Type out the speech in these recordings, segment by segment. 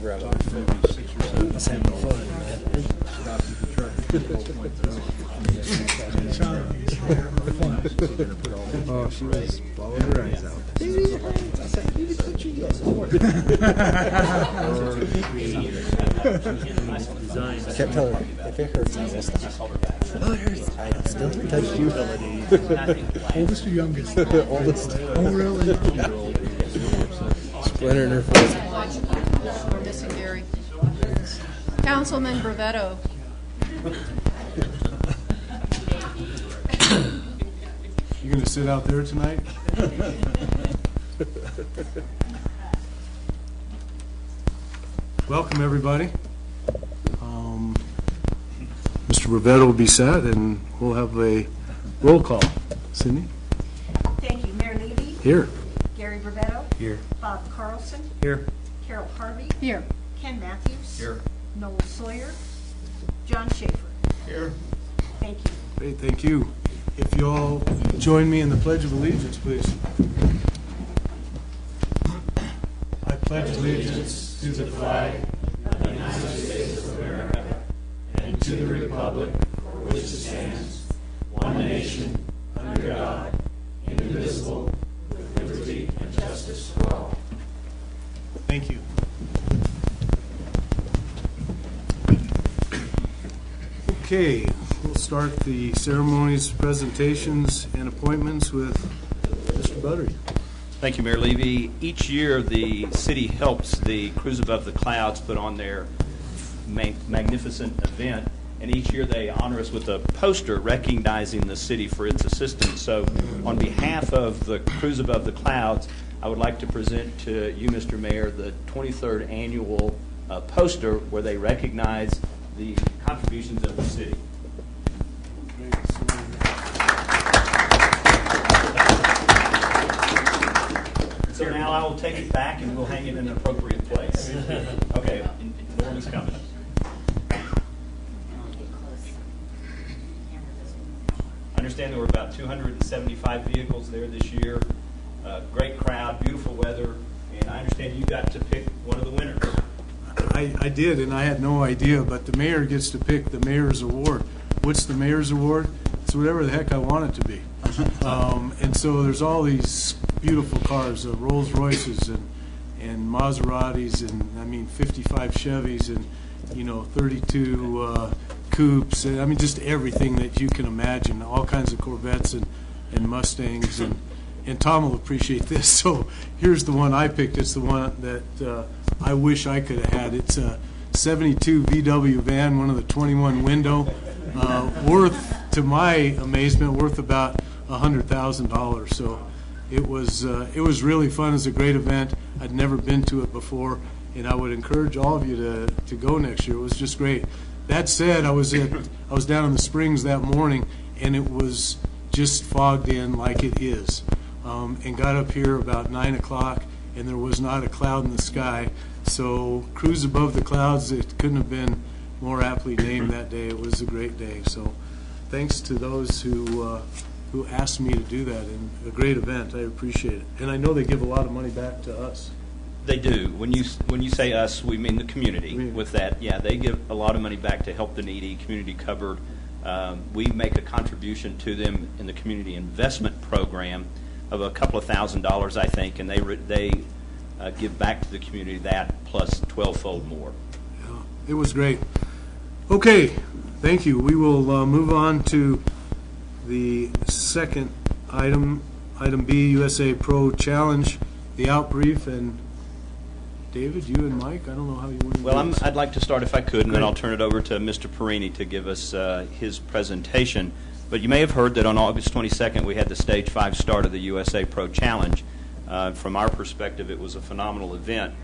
program. Let's have fun, Oh, she was bawling her eyes out. I kept telling her, if it hurts, I will stop. Oh, it hurts. I still touch you. Oldest or youngest? Oldest. Oh, really? Splinter in her foot. We're missing Gary. Councilman Brevetto. You going to sit out there tonight? Welcome, everybody. Mr. Brevetto will be set, and we'll have a roll call. Cindy? Thank you. Mayor Levy? Here. Gary Brevetto? Here. Bob Carlson? Here. Carol Harvey? Here. Ken Matthews? Here. Noel Sawyer? John Schaefer? Here. Thank you. Great, thank you. If you all join me in the Pledge of Allegiance, please. I pledge allegiance to the flag of the United States of America and to the republic for which it stands, one nation, under God, indivisible, with liberty and justice for all. Thank you. Okay, we'll start the ceremonies, presentations, and appointments with Mr. Buttery. Thank you, Mayor Levy. Each year, the city helps the Cruise Above the Clouds put on their magnificent event, and each year they honor us with a poster recognizing the city for its assistance. So on behalf of the Cruise Above the Clouds, I would like to present to you, Mr. Mayor, the 23rd annual poster where they recognize the contributions of the city. So now I will take it back and we'll hang it in an appropriate place. Okay, Norm is coming. I understand there were about 275 vehicles there this year. Great crowd, beautiful weather, and I understand you got to pick one of the winners. I did, and I had no idea, but the mayor gets to pick the mayor's award. What's the mayor's award? It's whatever the heck I want it to be. And so there's all these beautiful cars, Rolls Royces and Maseratis, and I mean 55 Chevys, and 32 coupes. I mean just everything that you can imagine. All kinds of Corvettes and Mustangs, and Tom will appreciate this. So here's the one I picked. It's the one that I wish I could have had. It's a 72 VW van, one of the 21 window, worth, to my amazement, worth about $100,000. So it was really fun. It was a great event. I'd never been to it before, and I would encourage all of you to go next year. It was just great. That said, I was down in the Springs that morning, and it was just fogged in like it is, and got up here about 9 o'clock, and there was not a cloud in the sky. So Cruise Above the Clouds, it couldn't have been more aptly named that day. It was a great day. So thanks to those who asked me to do that, and a great event. I appreciate it. And I know they give a lot of money back to us. They do. When you say us, we mean the community. With that, yeah, they give a lot of money back to help the needy, community covered. We make a contribution to them in the community investment program of a couple of $1,000s, I think, and they give back to the community that plus 12-fold more. Yeah, it was great. Okay, thank you. We will move on to the second item, item B, USA Pro Challenge, the outbrief, and David, you and Mike, I don't know how you want to Well, do this. I'd like to start if I could, and then I'll turn it over to Mr. Perini to give us his presentation. But you may have heard that on August 22nd we had the Stage 5 start of the USA Pro Challenge. From our perspective, it was a phenomenal event.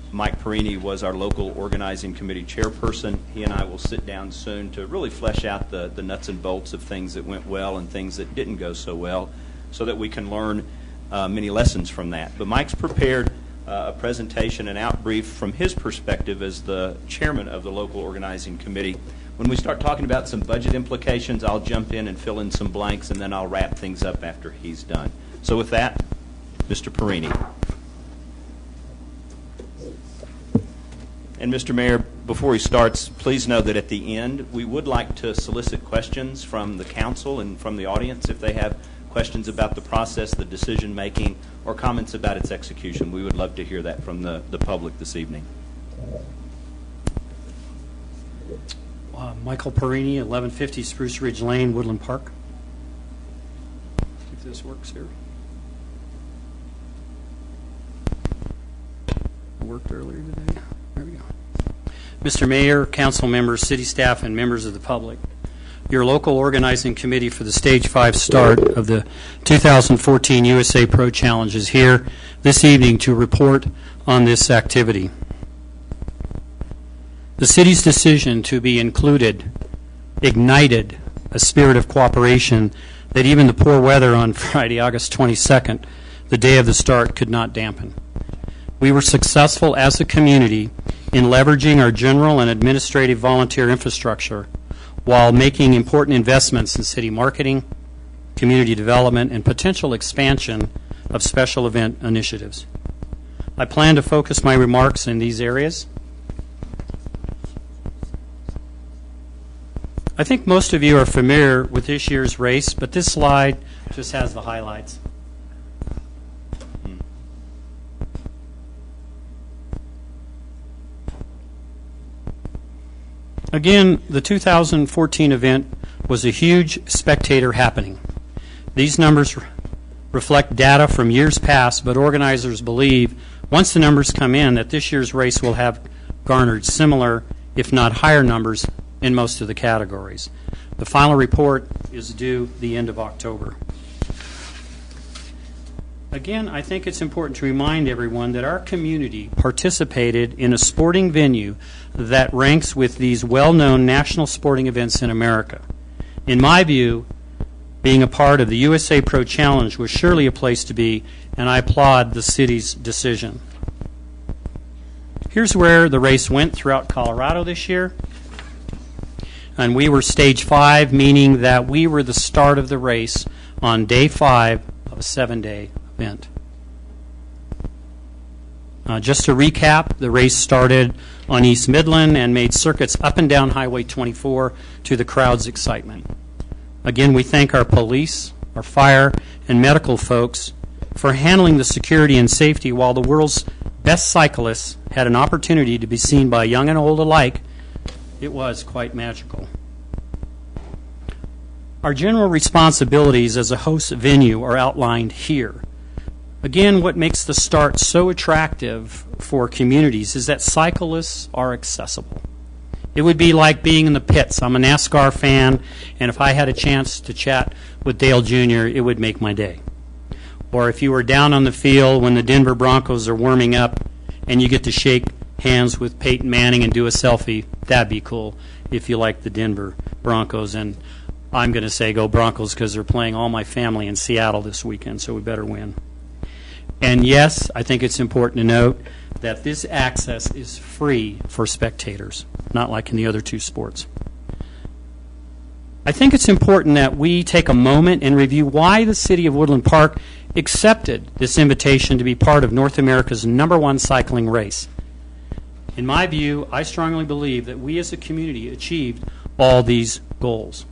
Mike Perini was our local organizing committee chairperson. He and I will sit down soon to really flesh out the nuts and bolts of things that went well and things that didn't go so well, so that we can learn many lessons from that. But Mike's prepared a presentation, an outbrief from his perspective as the chairman of the local organizing committee. When we start talking about some budget implications, I'll jump in and fill in some blanks, and then I'll wrap things up after he's done. So with that, Mr. Perini. And Mr. Mayor, before he starts, please know that at the end, we would like to solicit questions from the council and from the audience if they have questions about the process, the decision-making, or comments about its execution. We would love to hear that from the public this evening. Michael Perini, 1150 Spruce Ridge Lane, Woodland Park. If this works here. It worked earlier today. There we go. Mr. Mayor, council members, city staff, and members of the public, your local organizing committee for the Stage 5 start of the 2014 USA Pro Challenge is here this evening to report on this activity. The city's decision to be included ignited a spirit of cooperation that even the poor weather on Friday, August 22nd, the day of the start, could not dampen. We were successful as a community in leveraging our general and administrative volunteer infrastructure while making important investments in city marketing, community development, and potential expansion of special event initiatives. I plan to focus my remarks in these areas. I think most of you are familiar with this year's race, but this slide just has the highlights. Again, the 2014 event was a huge spectator happening. These numbers reflect data from years past, but organizers believe once the numbers come in that this year's race will have garnered similar, if not higher numbers in most of the categories. The final report is due the end of October. Again, I think it's important to remind everyone that our community participated in a sporting venue that ranks with these well-known national sporting events in America. In my view, being a part of the USA Pro Challenge was surely a place to be, and I applaud the city's decision. Here's where the race went throughout Colorado this year. And we were Stage 5, meaning that we were the start of the race on Day 5 of a 7-day event. Just to recap, the race started on East Midland and made circuits up and down Highway 24 to the crowd's excitement. Again, we thank our police, our fire, and medical folks for handling the security and safety while the world's best cyclists had an opportunity to be seen by young and old alike. It was quite magical. Our general responsibilities as a host venue are outlined here. Again, what makes the start so attractive for communities is that cyclists are accessible. It would be like being in the pits. I'm a NASCAR fan, and if I had a chance to chat with Dale Jr., it would make my day. Or if you were down on the field when the Denver Broncos are warming up and you get to shake hands with Peyton Manning and do a selfie, that'd be cool if you like the Denver Broncos. And I'm going to say go Broncos because they're playing all my family in Seattle this weekend, so we better win. And yes, I think it's important to note that this access is free for spectators, not like in the other two sports. I think it's important that we take a moment and review why the city of Woodland Park accepted this invitation to be part of North America's #1 cycling race. In my view, I strongly believe that we as a community achieved all these goals.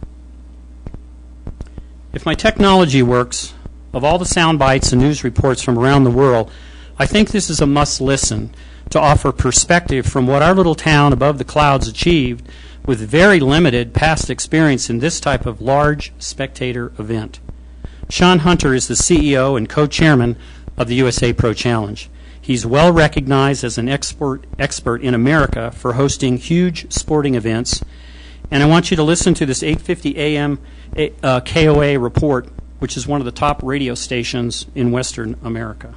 If my technology works, of all the sound bites and news reports from around the world, I think this is a must-listen to offer perspective from what our little town above the clouds achieved with very limited past experience in this type of large spectator event. Sean Hunter is the CEO and co-chairman of the USA Pro Challenge. He's well recognized as an expert in America for hosting huge sporting events. And I want you to listen to this 8:50 a.m. KOA report, which is one of the top radio stations in Western America.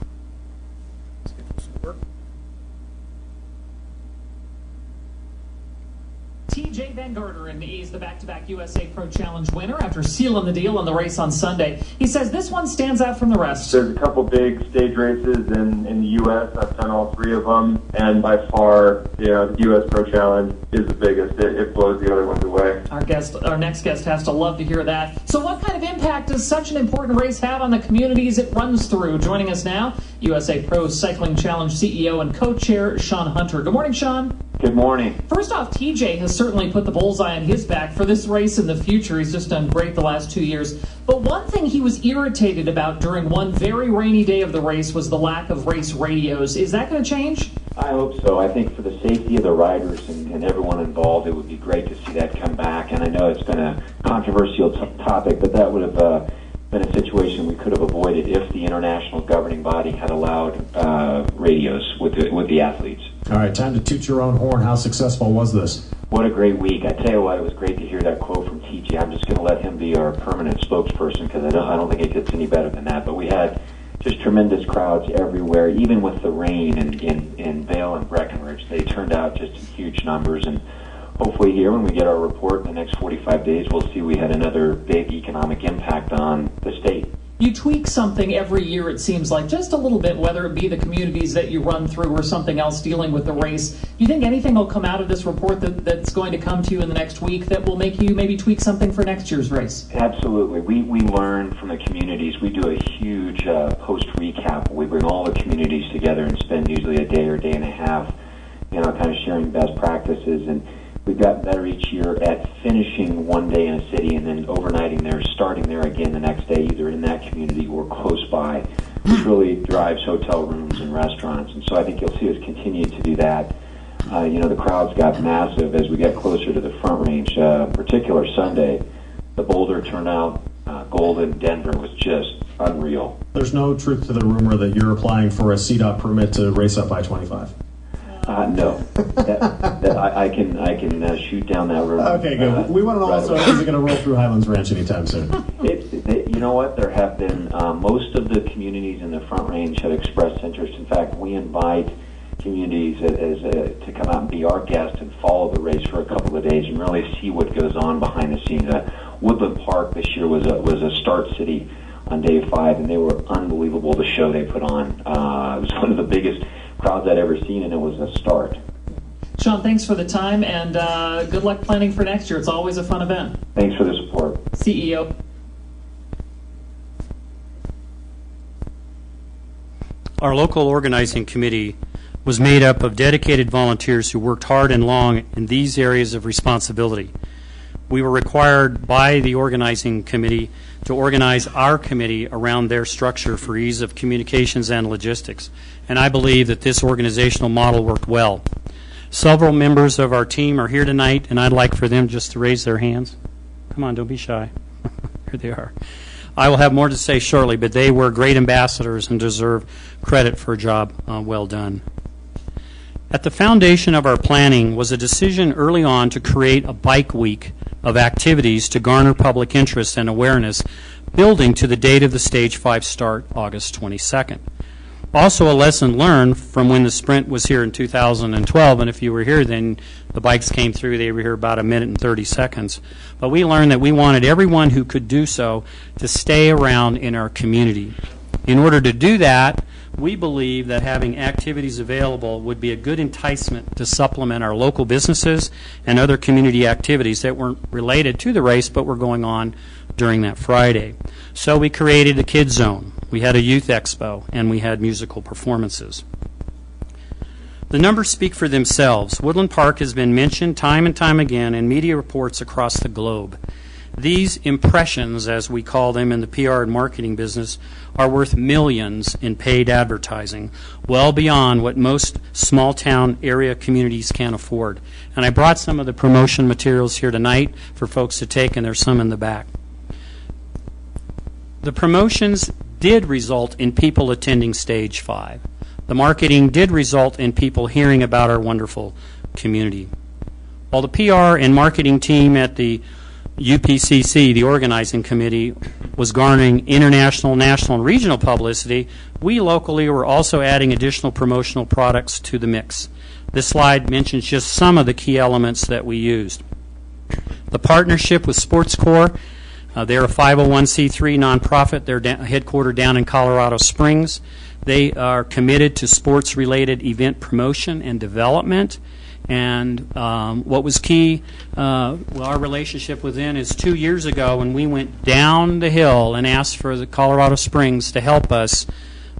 TJ Van Garderen is the back-to-back USA Pro Challenge winner after sealing the deal on the race on Sunday. He says this one stands out from the rest. There's a couple big stage races in the U.S. I've done all 3 of them, and by far, the U.S. Pro Challenge is the biggest. It blows the other ones away. All Our next guest has to love to hear that. So what kind of impact does such an important race have on the communities it runs through? Joining us now, USA Pro Cycling Challenge CEO and co-chair Sean Hunter. Good morning, Sean. Good morning. First off, TJ has certainly put the bullseye on his back for this race in the future. He's just done great the last 2 years. But one thing he was irritated about during one very rainy day of the race was the lack of race radios. Is that going to change? I hope so. I think for the safety of the riders and everyone involved, it would be great to see that come back. And I know it's been a controversial topic, but that would have been a situation we could have avoided if the international governing body had allowed radios with the athletes. All right, time to toot your own horn. How successful was this? What a great week. I tell you what, it was great to hear that quote from TJ. I'm just going to let him be our permanent spokesperson because I don't think it gets any better than that. But we had just tremendous crowds everywhere, even with the rain in Vail and Breckenridge. They turned out just in huge numbers, and hopefully here, when we get our report in the next 45 days, we'll see we had another big economic impact on the state. You tweak something every year, it seems like, just a little bit, whether it be the communities that you run through or something else dealing with the race. Do you think anything will come out of this report that's going to come to you in the next week that will make you maybe tweak something for next year's race? Absolutely. We learn from the communities. We do a huge post-recap. We bring all the communities together and spend usually a day or day and a half, kind of sharing best practices. And we've gotten better each year at finishing one day in a city and then overnighting there, starting there again the next day, either in that community or close by, which really drives hotel rooms and restaurants. And so I think you'll see us continue to do that. The crowds got massive as we get closer to the Front Range. Particular Sunday, the Boulder turnout, Golden, Denver was just unreal. There's no truth to the rumor that you're applying for a CDOT permit to race up I-25. No, I can shoot down that road. Okay, good. We want to know also, is it going to roll through Highlands Ranch anytime soon? You know what? There have been most of the communities in the Front Range have expressed interest. In fact, we invite communities to come out and be our guests and follow the race for a couple of days and really see what goes on behind the scenes. Woodland Park this year was a start city on day 5, and they were unbelievable. The show they put on. It was one of the biggest crowds I'd ever seen, and it was a start. Sean, thanks for the time, and good luck planning for next year. It's always a fun event. Thanks for the support. CEO. Our local organizing committee was made up of dedicated volunteers who worked hard and long in these areas of responsibility. We were required by the organizing committee to organize our committee around their structure for ease of communications and logistics. And I believe that this organizational model worked well. Several members of our team are here tonight, and I'd like for them just to raise their hands. Come on, don't be shy. Here they are. I will have more to say shortly, but they were great ambassadors and deserve credit for a job well done. At the foundation of our planning was a decision early on to create a bike week of activities to garner public interest and awareness, building to the date of the Stage 5 start, August 22nd. Also a lesson learned from when the sprint was here in 2012, and if you were here then the bikes came through, they were here about 1 minute and 30 seconds. But we learned that we wanted everyone who could do so to stay around in our community. In order to do that, we believe that having activities available would be a good enticement to supplement our local businesses and other community activities that weren't related to the race but were going on during that Friday. So we created a kids zone, we had a youth expo, and we had musical performances. The numbers speak for themselves. Woodland Park has been mentioned time and time again in media reports across the globe. These impressions, as we call them in the PR and marketing business, are worth millions in paid advertising, well beyond what most small-town area communities can afford. And I brought some of the promotion materials here tonight for folks to take, and there's some in the back. The promotions did result in people attending Stage 5. The marketing did result in people hearing about our wonderful community. While the PR and marketing team at the UPCC, the organizing committee, was garnering international, national, and regional publicity, we locally were also adding additional promotional products to the mix. This slide mentions just some of the key elements that we used. The partnership with Sports Corps, they're a 501c3 nonprofit. They're headquartered down in Colorado Springs. They are committed to sports-related event promotion and development. And what was key, our relationship with them is 2 years ago when we went down the hill and asked for the Colorado Springs to help us,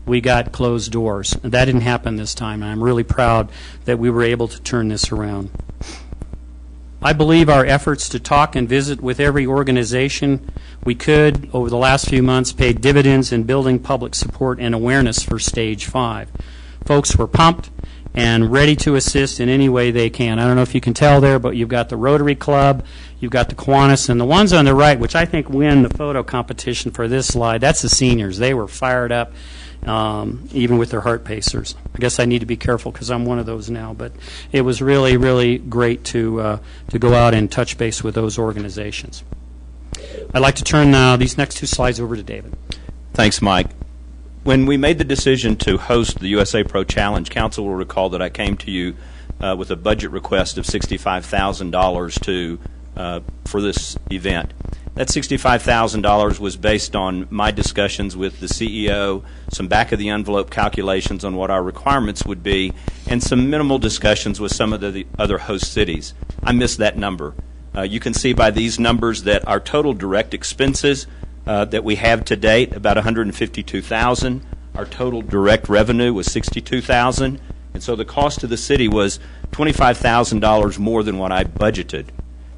we got closed doors. That didn't happen this time, and I'm really proud that we were able to turn this around. I believe our efforts to talk and visit with every organization we could over the last few months paid dividends in building public support and awareness for Stage 5. Folks were pumped and ready to assist in any way they can. I don't know if you can tell there, but you've got the Rotary Club, you've got the Kiwanis, and the ones on the right, which I think win the photo competition for this slide, that's the seniors. They were fired up, even with their heart pacers. I guess I need to be careful because I'm one of those now, but it was really, really great to go out and touch base with those organizations. I'd like to turn these next two slides over to David. Thanks, Mike. When we made the decision to host the USA Pro Challenge, Council will recall that I came to you with a budget request of $65,000 for this event. That $65,000 was based on my discussions with the CEO, some back-of-the-envelope calculations on what our requirements would be, and some minimal discussions with some of the other host cities. I missed that number. You can see by these numbers that our total direct expenses that we have to date, about $152,000. Our total direct revenue was $62,000, and so the cost to the city was $25,000 more than what I budgeted.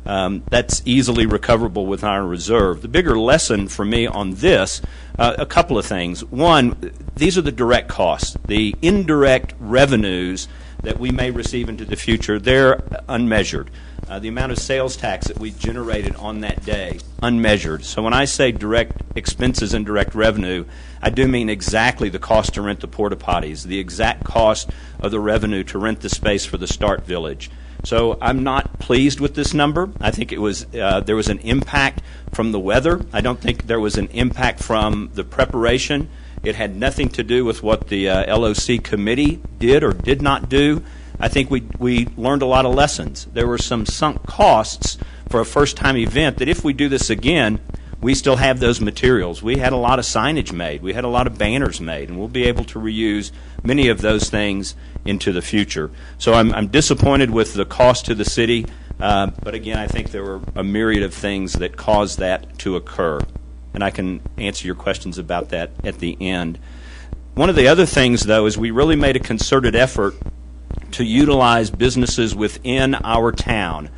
That's easily recoverable with our reserve. The bigger lesson for me on this, a couple of things. One, these are the direct costs. The indirect revenues that we may receive into the future, they're unmeasured. The amount of sales tax that we generated on that day, unmeasured. So when I say direct expenses and direct revenue, I do mean exactly the cost to rent the porta potties, the exact cost of the revenue to rent the space for the Start Village. So I'm not pleased with this number. I think it was there was an impact from the weather. I don't think there was an impact from the preparation. It had nothing to do with what the LOC committee did or did not do. I think we learned a lot of lessons. There were some sunk costs for a first-time event that if we do this again, we still have those materials. We had a lot of signage made. We had a lot of banners made, and we'll be able to reuse many of those things into the future. So I'm disappointed with the cost to the city, but again, I think there were a myriad of things that caused that to occur, and I can answer your questions about that at the end. One of the other things, though, is we really made a concerted effort to utilize businesses within our town.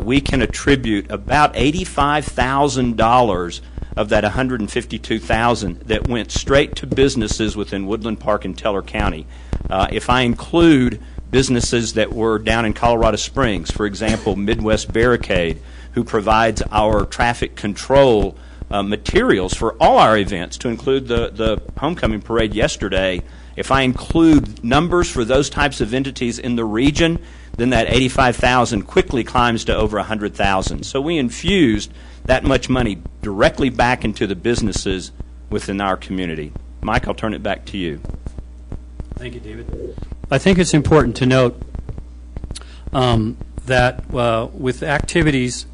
We can attribute about $85,000 of that $152,000 that went straight to businesses within Woodland Park and Teller County. If I include businesses that were down in Colorado Springs, for example, Midwest Barricade, who provides our traffic control materials for all our events, to include the homecoming parade yesterday. If I include numbers for those types of entities in the region, then that $85,000 quickly climbs to over $100,000. So we infused that much money directly back into the businesses within our community. Mike, I'll turn it back to you. Thank you, David. I think it's important to note that with activities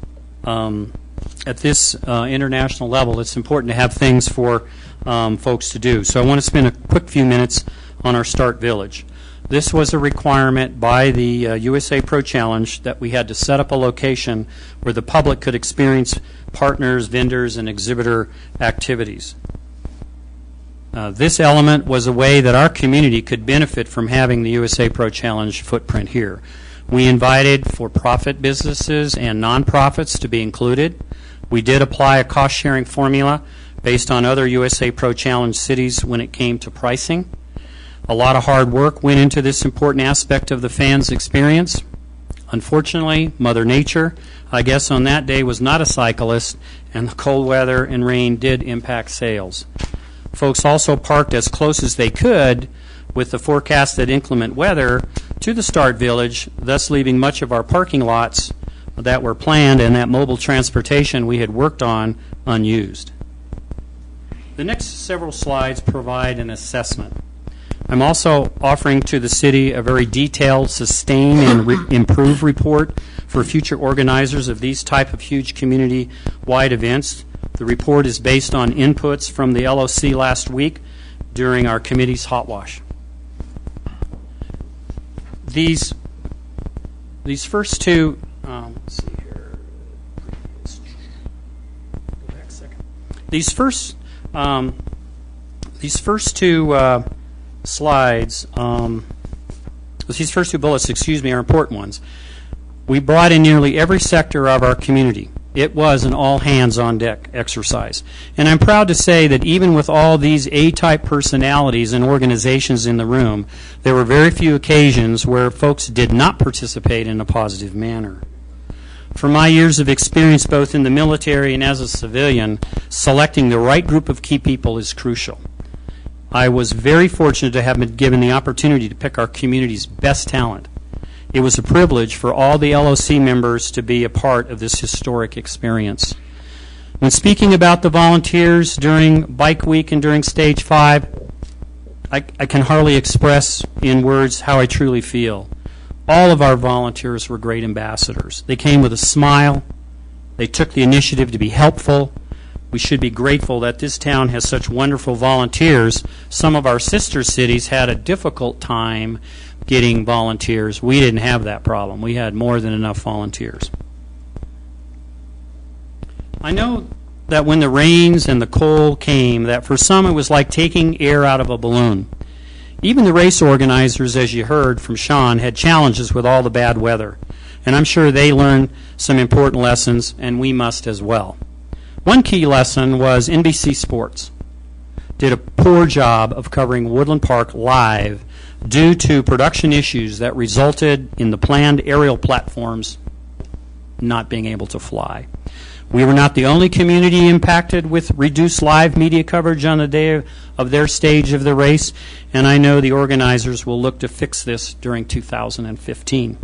at this international level, it's important to have things for folks to do. So I want to spend a quick few minutes on our Start Village. This was a requirement by the USA Pro Challenge that we had to set up a location where the public could experience partners, vendors, and exhibitor activities. This element was a way that our community could benefit from having the USA Pro Challenge footprint here. We invited for-profit businesses and nonprofits to be included. We did apply a cost-sharing formula based on other USA Pro Challenge cities when it came to pricing. A lot of hard work went into this important aspect of the fans' experience. Unfortunately, Mother Nature, I guess on that day, was not a cyclist, and the cold weather and rain did impact sales. Folks also parked as close as they could with the forecasted inclement weather to the Start Village, thus leaving much of our parking lots that were planned and that mobile transportation we had worked on unused. The next several slides provide an assessment. I'm also offering to the city a very detailed sustain and improve report for future organizers of these type of huge community-wide events. The report is based on inputs from the LOC last week during our committee's hot wash. These these first two, let's see here. Go back a second. These first two slides, these first two bullets, are important ones. We brought in nearly every sector of our community. It was an all-hands-on-deck exercise. And I'm proud to say that even with all these A-type personalities and organizations in the room, there were very few occasions where folks did not participate in a positive manner. From my years of experience both in the military and as a civilian, selecting the right group of key people is crucial. I was very fortunate to have been given the opportunity to pick our community's best talent. It was a privilege for all the LOC members to be a part of this historic experience. When speaking about the volunteers during Bike Week and during Stage 5, I can hardly express in words how I truly feel. All of our volunteers were great ambassadors. They came with a smile. They took the initiative to be helpful. We should be grateful that this town has such wonderful volunteers. Some of our sister cities had a difficult time getting volunteers. We didn't have that problem. We had more than enough volunteers. I know that when the rains and the cold came, that for some it was like taking air out of a balloon. Even the race organizers, as you heard from Sean, had challenges with all the bad weather. And I'm sure they learned some important lessons, and we must as well. One key lesson was NBC Sports did a poor job of covering Woodland Park live due to production issues that resulted in the planned aerial platforms not being able to fly. We were not the only community impacted with reduced live media coverage on the day of their stage of the race, and I know the organizers will look to fix this during 2015.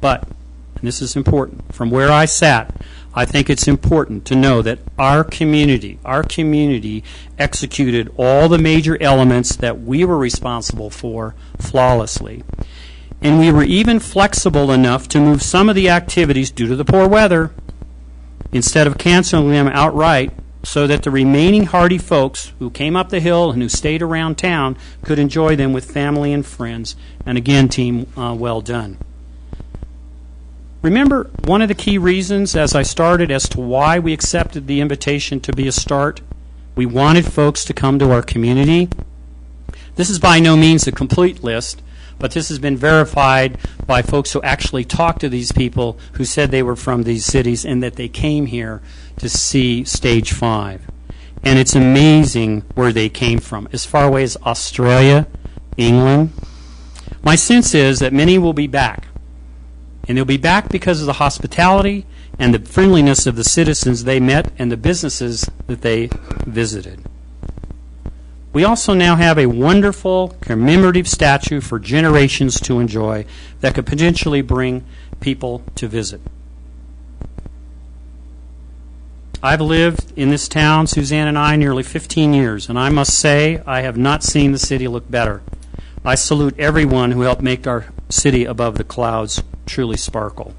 But, and this is important, from where I sat, I think it's important to know that our community executed all the major elements that we were responsible for flawlessly. And we were even flexible enough to move some of the activities due to the poor weather instead of canceling them outright so that the remaining hardy folks who came up the hill and who stayed around town could enjoy them with family and friends. And again, team, well done. Remember, one of the key reasons as I started as to why we accepted the invitation to be a start? We wanted folks to come to our community. This is by no means a complete list, but this has been verified by folks who actually talked to these people who said they were from these cities and that they came here to see Stage 5. And it's amazing where they came from, as far away as Australia, England. My sense is that many will be back. And they'll be back because of the hospitality and the friendliness of the citizens they met and the businesses that they visited. We also now have a wonderful commemorative statue for generations to enjoy that could potentially bring people to visit. I've lived in this town, Suzanne and I, nearly 15 years, and I must say I have not seen the city look better. I salute everyone who helped make our city above the clouds truly sparkle.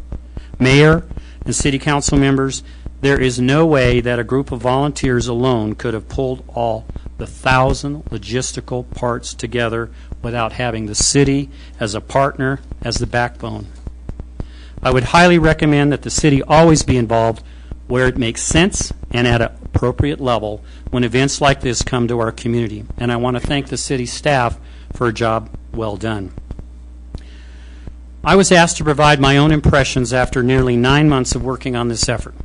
Mayor and city council members, there is no way that a group of volunteers alone could have pulled all the 1,000 logistical parts together without having the city as a partner, as the backbone. I would highly recommend that the city always be involved where it makes sense and at an appropriate level when events like this come to our community. And I want to thank the city staff for a job well done. I was asked to provide my own impressions after nearly 9 months of working on this effort.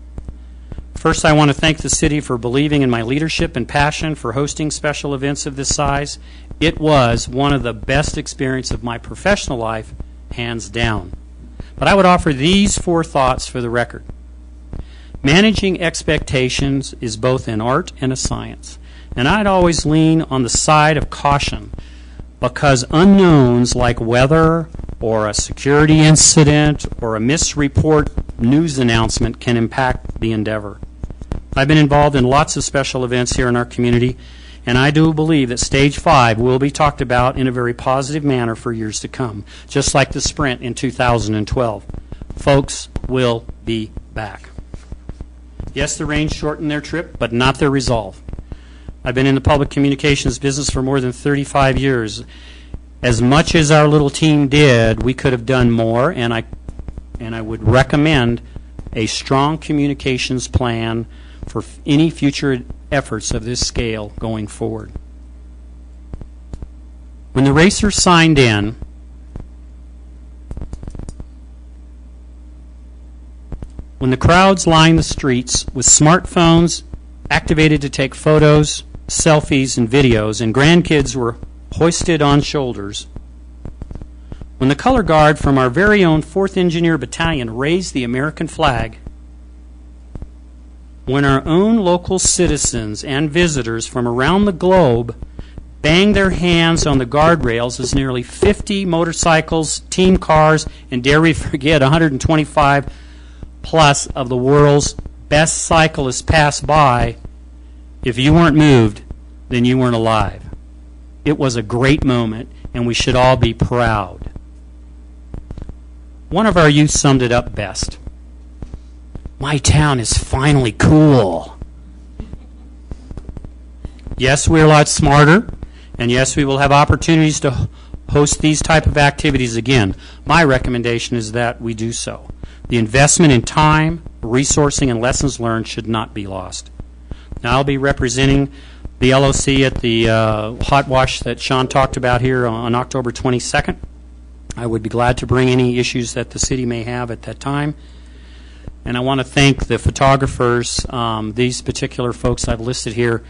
First, I want to thank the city for believing in my leadership and passion for hosting special events of this size. It was one of the best experiences of my professional life, hands down. But I would offer these 4 thoughts for the record. Managing expectations is both an art and a science. And I'd always lean on the side of caution because unknowns like weather or a security incident or a misreport news announcement can impact the endeavor. I've been involved in lots of special events here in our community, and I do believe that Stage 5 will be talked about in a very positive manner for years to come, just like the Sprint in 2012. Folks will be back. Yes, the rain shortened their trip, but not their resolve. I've been in the public communications business for more than 35 years, As much as our little team did, we could have done more, and I would recommend a strong communications plan for any future efforts of this scale going forward. When the racers signed in, when the crowds lined the streets with smartphones activated to take photos, selfies, and videos, and grandkids were hoisted on shoulders, when the color guard from our very own 4th Engineer Battalion raised the American flag, when our own local citizens and visitors from around the globe banged their hands on the guardrails as nearly 50 motorcycles, team cars, and dare we forget 125 plus of the world's best cyclists passed by, if you weren't moved, then you weren't alive. It was a great moment, and we should all be proud. One of our youth summed it up best. My town is finally cool. Yes, we're a lot smarter, and yes, we will have opportunities to host these type of activities again. My recommendation is that we do so. The investment in time, resourcing, and lessons learned should not be lost. Now I'll be representing the LOC at the hot wash that Sean talked about here on October 22nd. I would be glad to bring any issues that the city may have at that time. And I want to thank the photographers, these particular folks I've listed here.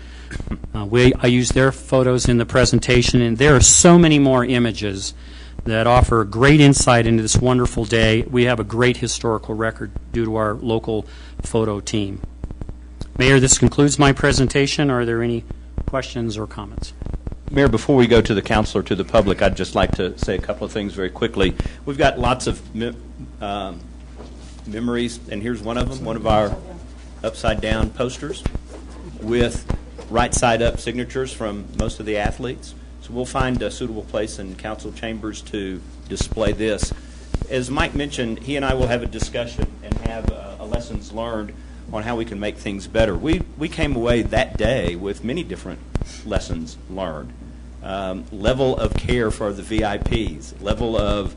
I used their photos in the presentation, and there are so many more images that offer great insight into this wonderful day. We have a great historical record due to our local photo team. Mayor, this concludes my presentation. Are there any questions or comments? Mayor, before we go to the council or to the public, I'd just like to say a couple of things very quickly. We've got lots of memories, and here's one of them, one of our upside-down posters with right-side-up signatures from most of the athletes. So we'll find a suitable place in council chambers to display this. As Mike mentioned, he and I will have a discussion and have a lessons learned on how we can make things better. We came away that day with many different lessons learned. Level of care for the VIPs, level of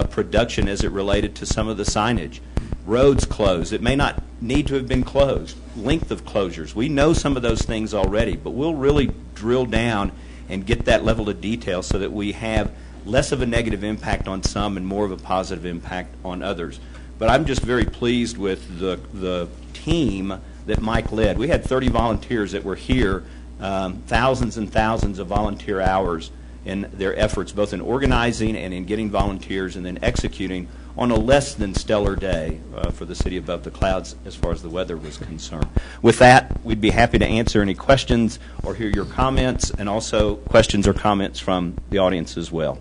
production as it related to some of the signage. Roads closed. It may not need to have been closed. Length of closures. We know some of those things already, but we'll really drill down and get that level of detail so that we have less of a negative impact on some and more of a positive impact on others. But I'm just very pleased with the team that Mike led. We had 30 volunteers that were here, thousands and thousands of volunteer hours in their efforts, both in organizing and in getting volunteers and then executing on a less than stellar day for the city above the clouds as far as the weather was concerned. With that, we'd be happy to answer any questions or hear your comments, and also questions or comments from the audience as well.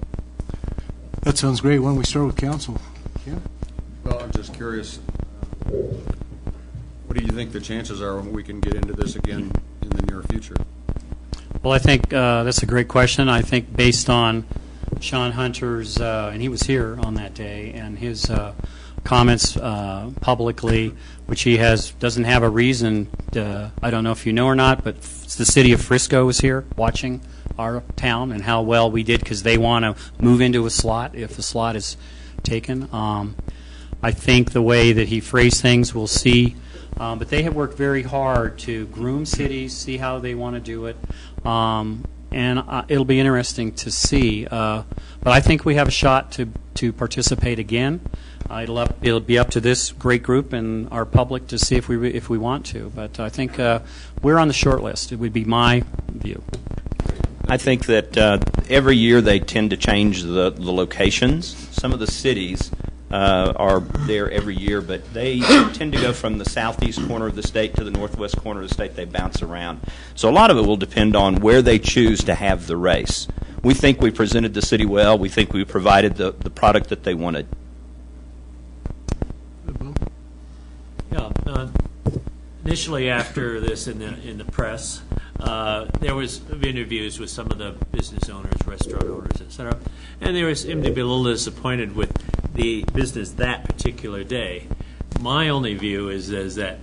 That sounds great. Why don't we start with council? Yeah. Well, I'm just curious, what do you think the chances are when we can get into this again in the near future? Well, I think that's a great question. I think based on Sean Hunter's, and he was here on that day, and his comments publicly, which he doesn't have a reason to, I don't know if you know or not, but the city of Frisco was here watching our town and how well we did, because they want to move into a slot if the slot is taken. I think the way that he phrased things, we'll see. But they have worked very hard to groom cities, see how they want to do it. And it'll be interesting to see. But I think we have a shot to participate again. It'll be up to this great group and our public to see if we want to. But I think we're on the short list. It would be my view. I think that every year they tend to change the locations. Some of the cities are there every year, but they tend to go from the southeast corner of the state to the northwest corner of the state. They bounce around. So a lot of it will depend on where they choose to have the race. We think we presented the city well. We think we provided the product that they wanted. Yeah. Initially, after this in the press, there was interviews with some of the business owners, restaurant owners, etc., and they seemed to be a little disappointed with the business that particular day. My only view is that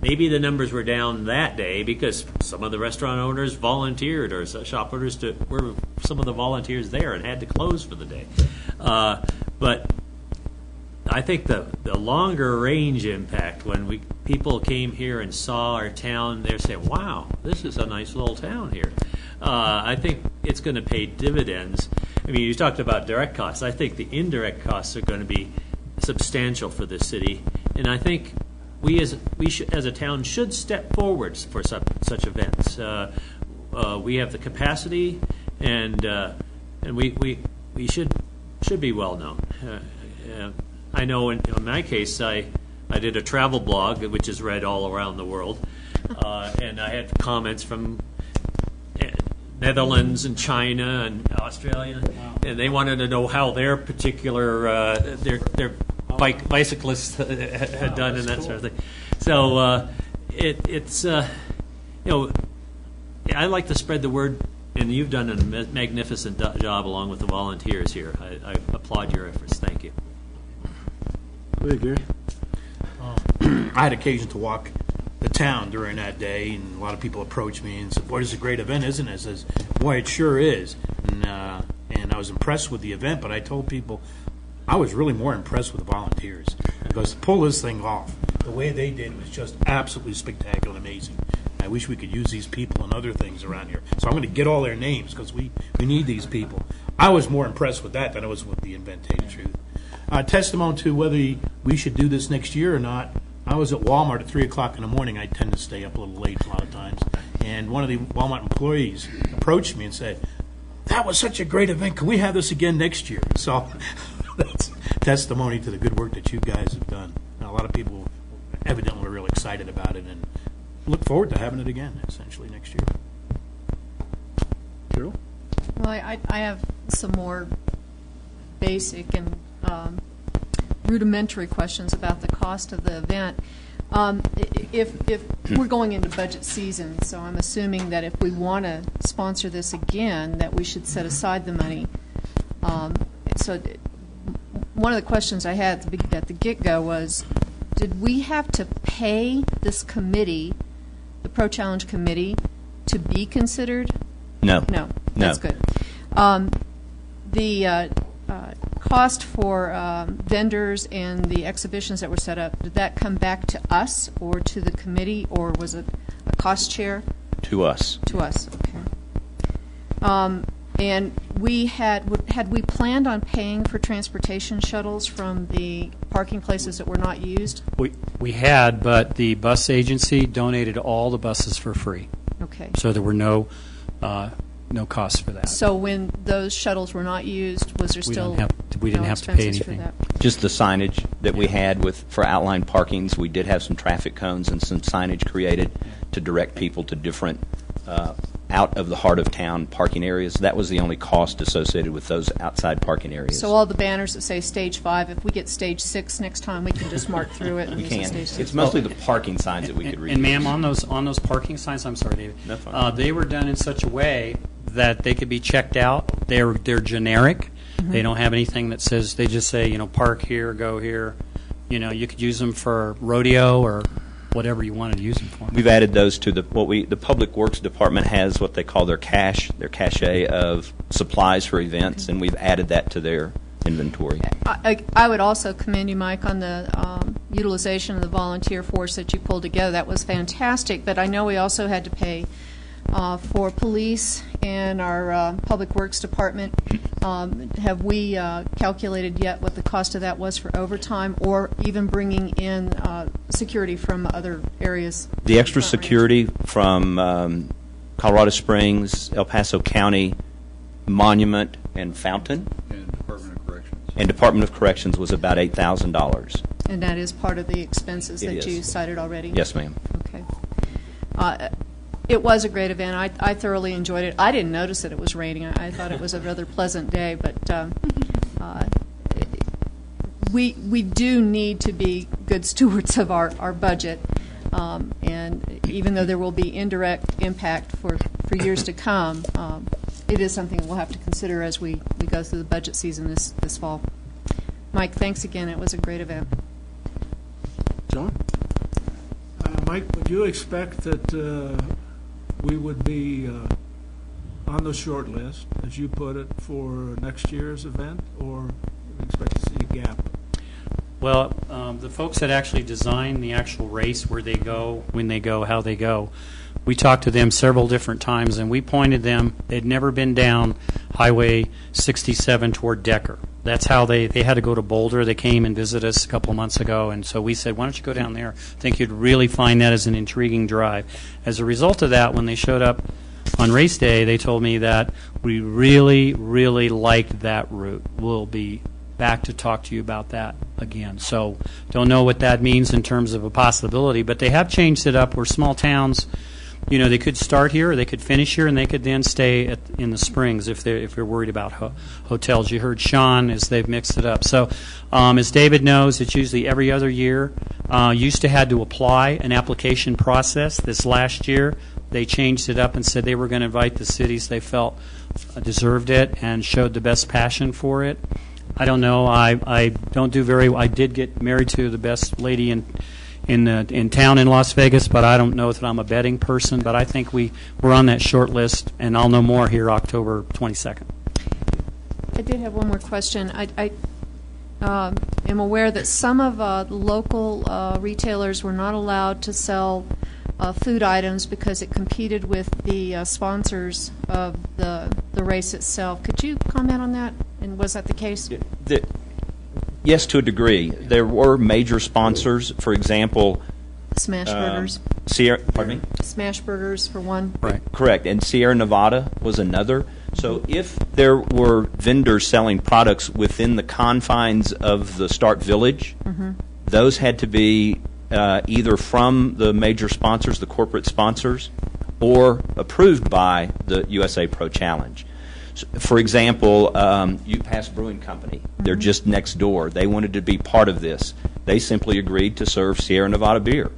maybe the numbers were down that day because some of the restaurant owners volunteered, or shop owners were some of the volunteers there and had to close for the day. But I think the longer range impact, when people came here and saw our town, they're saying, wow, this is a nice little town here. I think it's going to pay dividends. I mean, you talked about direct costs. I think the indirect costs are going to be substantial for this city, and I think we as a town should step forward for such events. We have the capacity, and we should be well known. I know in my case, I did a travel blog, which is read all around the world, and I had comments from Netherlands and China and Australia, and they wanted to know how their particular their bicyclists had done and that sort of thing. So it's I like to spread the word, and you've done a magnificent job along with the volunteers here. I applaud your efforts. Thank you. Go ahead, Gary. I had occasion to walk the town during that day, and a lot of people approached me and said, boy, this is a great event, isn't it? I says, boy, it sure is. And I was impressed with the event, but I told people I was really more impressed with the volunteers, because to pull this thing off, the way they did was just absolutely spectacular and amazing. I wish we could use these people and other things around here. So I'm going to get all their names, because we need these people. I was more impressed with that than I was with the event, to tell you the truth. Testimony to whether we should do this next year or not. I was at Walmart at 3 o'clock in the morning. I tend to stay up a little late a lot of times. And one of the Walmart employees approached me and said, that was such a great event. Can we have this again next year? So that's testimony to the good work that you guys have done. And a lot of people evidently were real excited about it and look forward to having it again, essentially, next year. Carol? Well, I have some more basic and rudimentary questions about the cost of the event. If we're going into budget season, so I'm assuming that if we want to sponsor this again, that we should set aside the money. So one of the questions I had at the get-go was, did we have to pay this committee, the Pro Challenge Committee, to be considered? No. No. That's good. The cost for vendors and the exhibitions that were set up, did that come back to us or to the committee, or was it a cost share? To us. To us, okay. And had we planned on paying for transportation shuttles from the parking places that were not used? We had, but the bus agency donated all the buses for free. Okay. So there were no costs for that. So when those shuttles were not used, was there still we didn't no have to pay expenses for anything. that? Just the signage that we had for outline parkings. We did have some traffic cones and some signage created to direct people to different out of the heart of town parking areas. That was the only cost associated with those outside parking areas. So all the banners that say Stage 5, if we get Stage 6 next time, we can just mark through it. And We use the can. Stage 6. It's mostly the parking signs that we could read. And ma'am, on those parking signs, I'm sorry, David. No, fine. They were done in such a way that they could be checked out. They're generic. Mm-hmm. They don't have anything that says, they just say, park here, go here. You could use them for rodeo or whatever you wanted to use them for. We've added those to the Public Works Department has what they call their cache of supplies for events, and we've added that to their inventory. I would also commend you, Mike, on the utilization of the volunteer force that you pulled together. That was fantastic, but I know we also had to pay for police and our Public Works Department. Have we calculated yet what the cost of that was for overtime, or even bringing in security from other areas? The extra security from Colorado Springs, El Paso County, Monument, and Fountain, and Department of Corrections was about $8,000. And that is part of the expenses that you cited already? Yes, ma'am. Okay. It was a great event. I thoroughly enjoyed it. I didn't notice that it was raining. I thought it was a rather pleasant day, but we do need to be good stewards of our budget, and even though there will be indirect impact for years to come, it is something we'll have to consider as we go through the budget season this fall. Mike, thanks again. It was a great event. John? Mike, would you expect that we would be on the short list, as you put it, for next year's event, or we expect to see a gap? Well, the folks that actually design the actual race, where they go, when they go, how they go, we talked to them several different times, and we pointed them. They'd never been down Highway 67 toward Decker. That's how they had to go to Boulder. They came and visited us a couple of months ago, and so we said, why don't you go down there? I think you'd really find that as an intriguing drive. As a result of that, when they showed up on race day, they told me that we really, really liked that route. We'll be back to talk to you about that again. So don't know what that means in terms of a possibility, but they have changed it up where small towns, you know, they could start here, or they could finish here, and they could then stay in the Springs if they're worried about hotels. You heard Sean as they've mixed it up. So as David knows, it's usually every other year. Used to had to apply an application process. This last year, they changed it up and said they were going to invite the cities they felt deserved it and showed the best passion for it. I don't know. I don't do very. I did get married to the best lady in town in Las Vegas, but I don't know that I'm a betting person. But I think we're on that short list, and I'll know more here October 22nd. I did have one more question. I am aware that some of the local retailers were not allowed to sell food items because it competed with the sponsors of the race itself. Could you comment on that? And was that the case? Yes, to a degree. There were major sponsors. For example, Smash Burgers. Pardon me? Smash Burgers for one. Right. Correct. And Sierra Nevada was another. So if there were vendors selling products within the confines of the Start Village, those had to be either from the major sponsors, the corporate sponsors, or approved by the USA Pro Challenge. For example, UPass Brewing Company, they're just next door. They wanted to be part of this. They simply agreed to serve Sierra Nevada beer.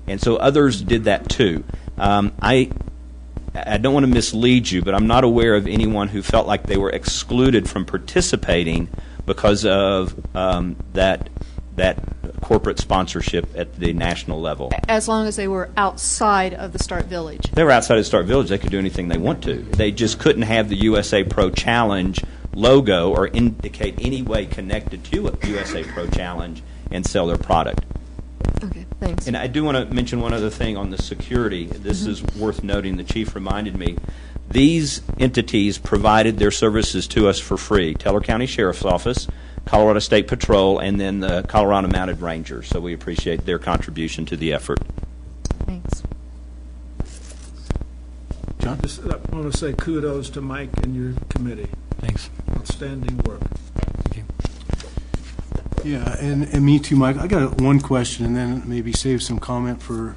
And so others did that too. I don't want to mislead you, but I'm not aware of anyone who felt like they were excluded from participating because of that corporate sponsorship at the national level. As long as they were outside of the Start Village. They were outside of Start Village. They could do anything they want to. They just couldn't have the USA Pro Challenge logo or indicate any way connected to a USA Pro Challenge and sell their product. Okay, thanks. And I do want to mention one other thing on the security. This is worth noting. The chief reminded me. These entities provided their services to us for free. Teller County Sheriff's Office, Colorado State Patrol, and then the Colorado Mounted Rangers. So we appreciate their contribution to the effort. Thanks. John? I want to say kudos to Mike and your committee. Thanks. Outstanding work. Thank you. Yeah, and me too, Mike. I got one question, and then maybe save some comment for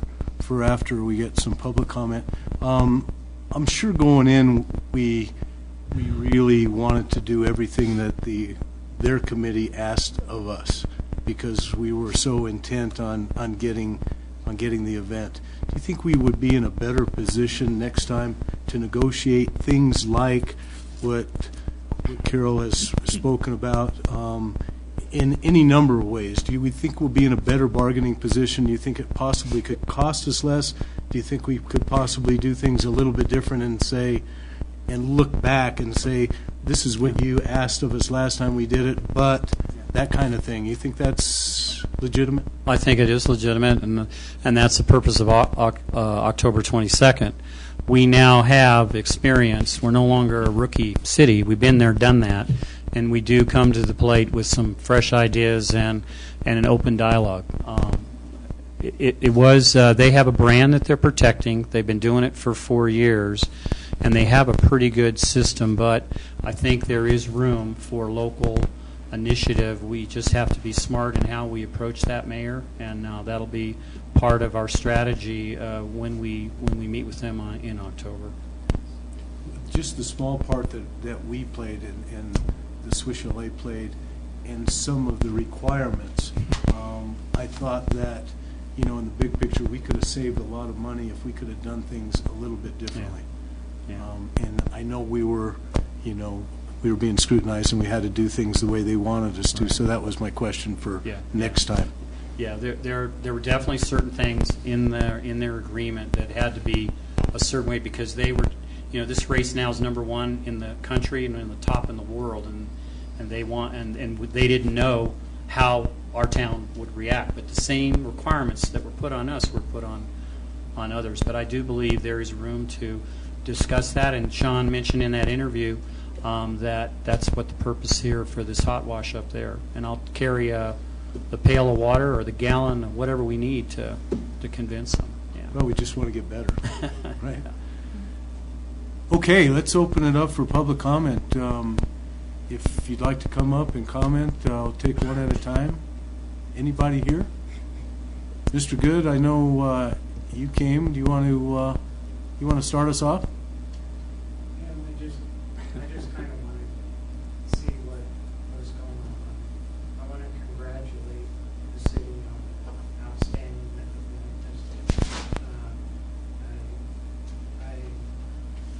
after we get some public comment. I'm sure going in, we really wanted to do everything that their committee asked of us because we were so intent on getting the event. Do you think we would be in a better position next time to negotiate things like what Carol has spoken about in any number of ways? Do we think we'll be in a better bargaining position? Do you think it possibly could cost us less? Do you think we could possibly do things a little bit different and look back and say, this is what you asked of us last time we did it, but that kind of thing? You think that's legitimate? I think it is legitimate, and that's the purpose of October 22nd. We now have experience. We're no longer a rookie city. We've been there, done that, and we do come to the plate with some fresh ideas and an open dialogue. They have a brand that they're protecting. They've been doing it for 4 years, and they have a pretty good system, but I think there is room for local initiative. We just have to be smart in how we approach that, Mayor, and that'll be part of our strategy when we meet with them in October. Just the small part that we played and the Swiss Chalet played and some of the requirements, I thought that, in the big picture, we could have saved a lot of money if we could have done things a little bit differently. Yeah. And I know we were being scrutinized and we had to do things the way they wanted us to. So that was my question for next time. Yeah, there were definitely certain things in their agreement that had to be a certain way because they were, this race now is number one in the country and in the top in the world, and they want and they didn't know how our town would react, but the same requirements that were put on us were put on others. But I do believe there is room to discuss that, and Sean mentioned in that interview that that's what the purpose here for this hot wash up there, and I'll carry the pail of water or the gallon of whatever we need to convince them. Yeah. Well, we just want to get better. Right. Okay, let's open it up for public comment. If you'd like to come up and comment, I'll take one at a time. Anybody here? Mr. Good, I know you came. Do you want to start us off? Yeah, I just kind of wanted to see what was going on. I want to congratulate the city on an outstanding event. I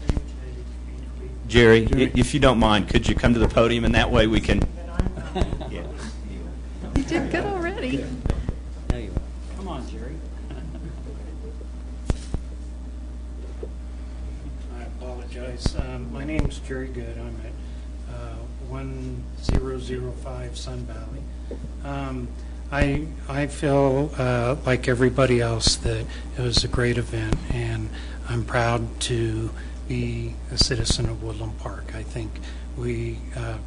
think that it could be tweaked. Jerry, if you don't mind, could you come to the podium, and that way we can... Yeah. You did good already. Come on, Jerry. I apologize. My name's Jerry Good. I'm at 1005 Sun Valley. I feel like everybody else that it was a great event, and I'm proud to be a citizen of Woodland Park. I think we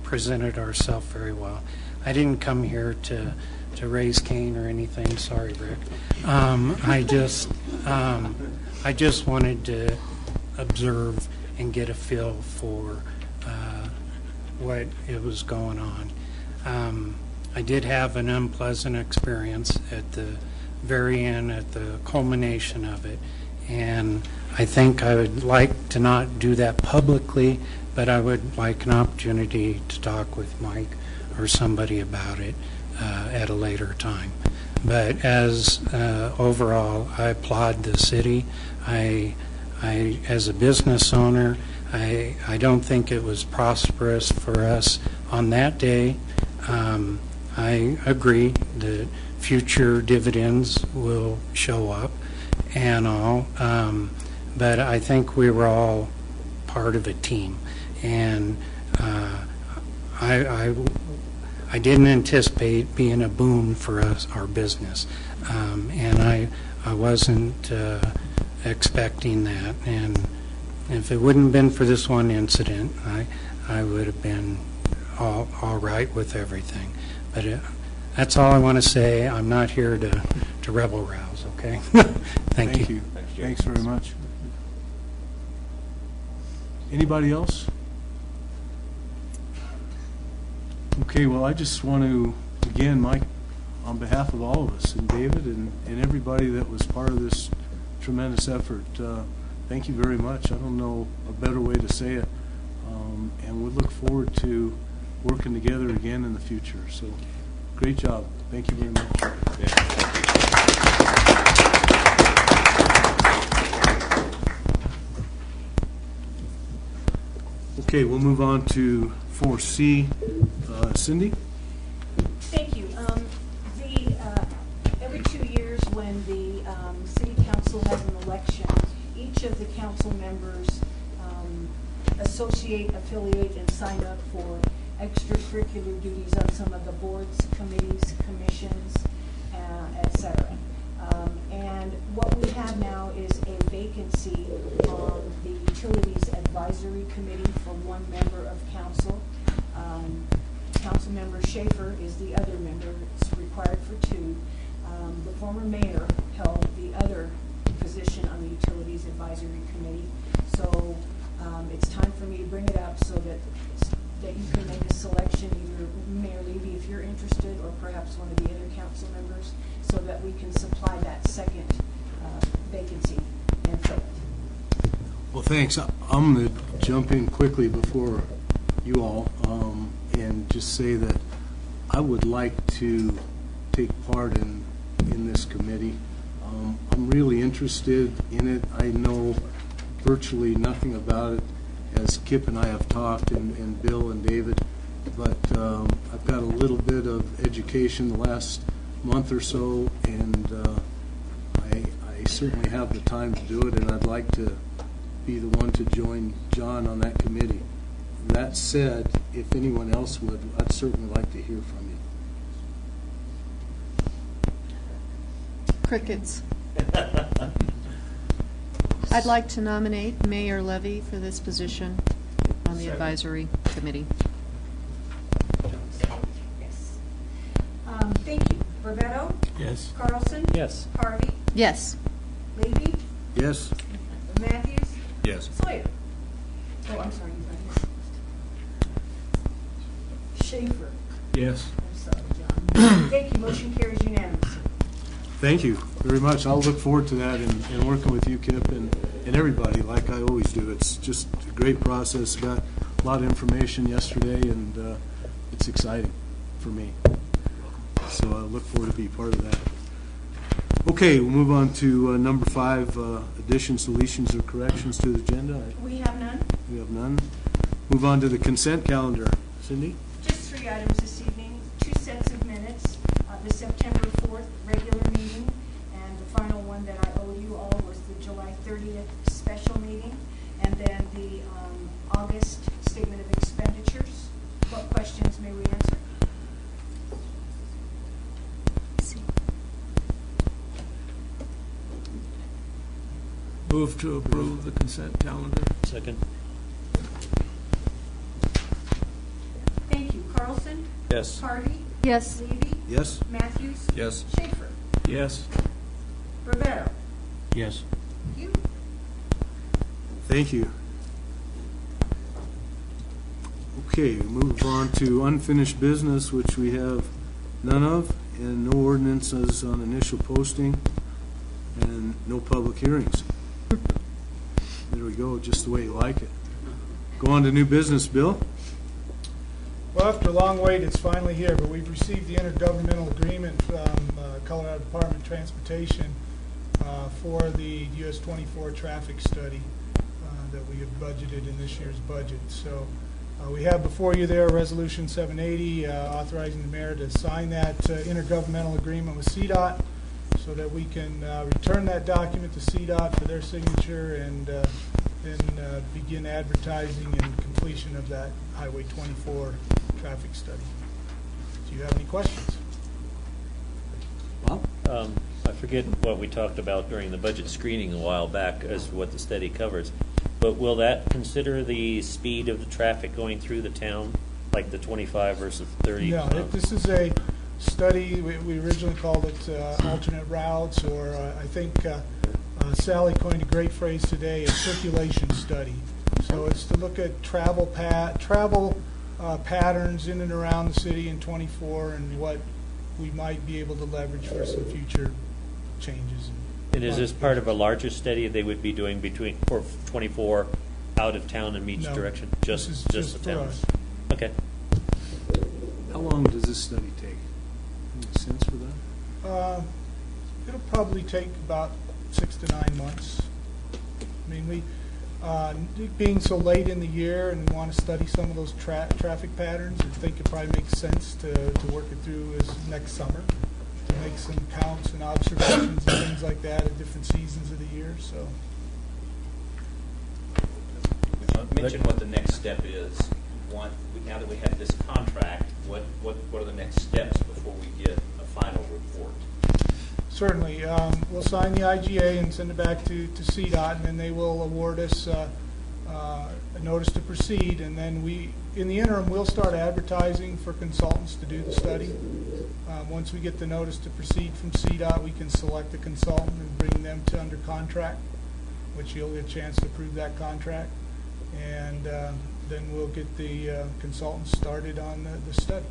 presented ourselves very well. I didn't come here to raise Cain or anything. Sorry, Rick. I just wanted to observe and get a feel for what it was going on. I did have an unpleasant experience at the very end, at the culmination of it, and I think I would like to not do that publicly, but I would like an opportunity to talk with Mike or somebody about it at a later time. But as overall, I applaud the city. I as a business owner, I don't think it was prosperous for us on that day. I agree that future dividends will show up and all, but I think we were all part of a team, and I didn't anticipate being a boom for us, our business, and I wasn't expecting that. And if it wouldn't have been for this one incident, I would have been all right with everything. But that's all I want to say. I'm not here to rebel rouse. Okay. Thank you. Thanks very much. Anybody else? Okay, well, I just want to, again, Mike, on behalf of all of us, and David, and everybody that was part of this tremendous effort, thank you very much. I don't know a better way to say it. And we look forward to working together again in the future. So, great job. Thank you very much. Okay, we'll move on to 4C. Cindy? Thank you. Every 2 years when the city council has an election, each of the council members associate, affiliate, and sign up for extracurricular duties on some of the boards, committees, commissions, etc. And what we have now is a vacancy on the Utilities Advisory Committee for one member of council. Councilmember Schaefer is the other member. It's required for two. The former mayor held the other position on the Utilities Advisory Committee. So it's time for me to bring it up so that you can make a selection, either Mayor Levy, if you're interested, or perhaps one of the other council members, so that we can supply that second vacancy and fill it. Well, thanks. I'm going to jump in quickly before you all and just say that I would like to take part in this committee. I'm really interested in it. I know virtually nothing about it, as Kip and I have talked, and Bill and David, but I've got a little bit of education the last month or so, and I certainly have the time to do it, and I'd like to be the one to join John on that committee. That said, if anyone else would, I'd certainly like to hear from you. Crickets. I'd like to nominate Mayor Levy for this position on the advisory committee. Yes. Thank you. Barbato? Yes. Carlson? Yes. Harvey? Yes. Levy? Yes? Matthews? Yes. Sawyer? Oh, I'm sorry, you got it. Schaefer? Yes. I'm sorry, John. Thank you. Motion carries unanimously. Thank you very much. I'll look forward to that and working with you, Kip, and everybody, like I always do. It's just a great process. Got a lot of information yesterday, and it's exciting for me. So I look forward to be part of that. Okay, we'll move on to number 5, additions, deletions, or corrections to the agenda. We have none. We have none. Move on to the consent calendar. Cindy? Just 3 items this evening, 2 sets of minutes. The September 4th regular meeting, and the final one that I owe you all was the July 30th special meeting, and then the August statement of expenditures. What questions may we answer? Move to approve the consent calendar. Second. Thank you. Carlson? Yes. Harvey? Yes. Levy? Yes? Matthews? Yes. Schaefer? Yes. Rivera? Yes. You? Thank you. Okay, move on to unfinished business, which we have none of, and no ordinances on initial posting, and no public hearings. There we go, just the way you like it. Go on to new business, Bill. Well, after a long wait, it's finally here, but we've received the intergovernmental agreement from Colorado Department of Transportation for the US 24 traffic study that we have budgeted in this year's budget. So we have before you there Resolution 780 authorizing the mayor to sign that intergovernmental agreement with CDOT so that we can return that document to CDOT for their signature and then begin advertising and completion of that Highway 24 traffic study. Do you have any questions? I forget what we talked about during the budget screening a while back as what the study covers, but will that consider the speed of the traffic going through the town, like the 25 versus 30? No, this is a study, we originally called it alternate routes, or I think Sally coined a great phrase today, a circulation study. So it's to look at travel patterns in and around the city in 24 and what we might be able to leverage for some future changes. And is this part of a larger study they would be doing between for 24 out of town in each direction? This is just the town. for us. Okay. How long does this study take? Any sense for that? It'll probably take about 6 to 9 months. I mean, we being so late in the year and we want to study some of those traffic patterns, I think it probably makes sense to work it through as next summer, to make some counts and observations and things like that at different seasons of the year. So, Mention what the next step is. Now that we have this contract, what are the next steps before we get a final report? certainly, we'll sign the IGA and send it back to CDOT, and then they will award us a notice to proceed. And then in the interim, we'll start advertising for consultants to do the study. Once we get the notice to proceed from CDOT, we can select a consultant and bring them to under contract, which you'll get a chance to approve that contract. And then we'll get the consultants started on the study.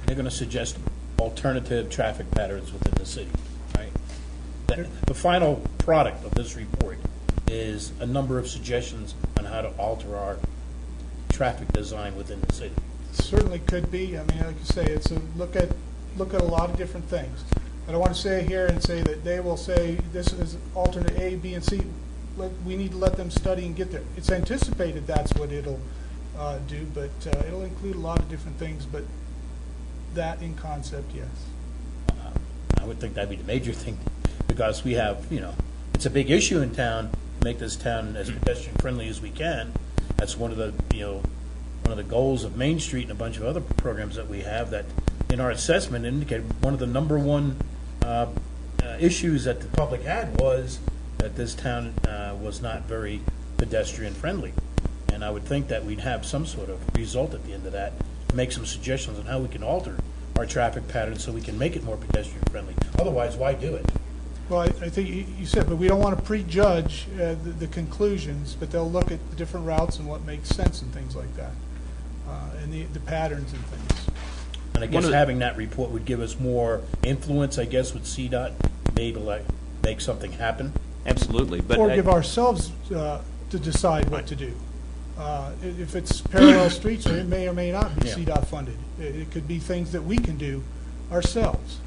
They're going to suggest alternative traffic patterns within the city, right? The final product of this report is a number of suggestions on how to alter our traffic design within the city. Certainly could be. I mean, like you say, it's a look at a lot of different things. I don't want to say here and say that they will say this is alternate A, B, and C. We need to let them study and get there. It's anticipated that's what it'll do, but it'll include a lot of different things. But that in concept, yes. I would think that'd be the major thing, because we have, it's a big issue in town, make this town as pedestrian friendly as we can. That's one of the, one of the goals of Main Street and a bunch of other programs that we have, that in our assessment indicated one of the number one issues that the public had was that this town was not very pedestrian friendly. And I would think that we'd have some sort of result at the end of that, make some suggestions on how we can alter our traffic patterns so we can make it more pedestrian friendly. Otherwise, why do it? Well, I think you said, but we don't want to prejudge the conclusions, but they'll look at the different routes and what makes sense and things like that, and the patterns and things. And I guess having that report would give us more influence, I guess, with CDOT, maybe like make something happen. Absolutely. But or give ourselves to decide what to do. If it's parallel streets, it may or may not be CDOT funded. It could be things that we can do ourselves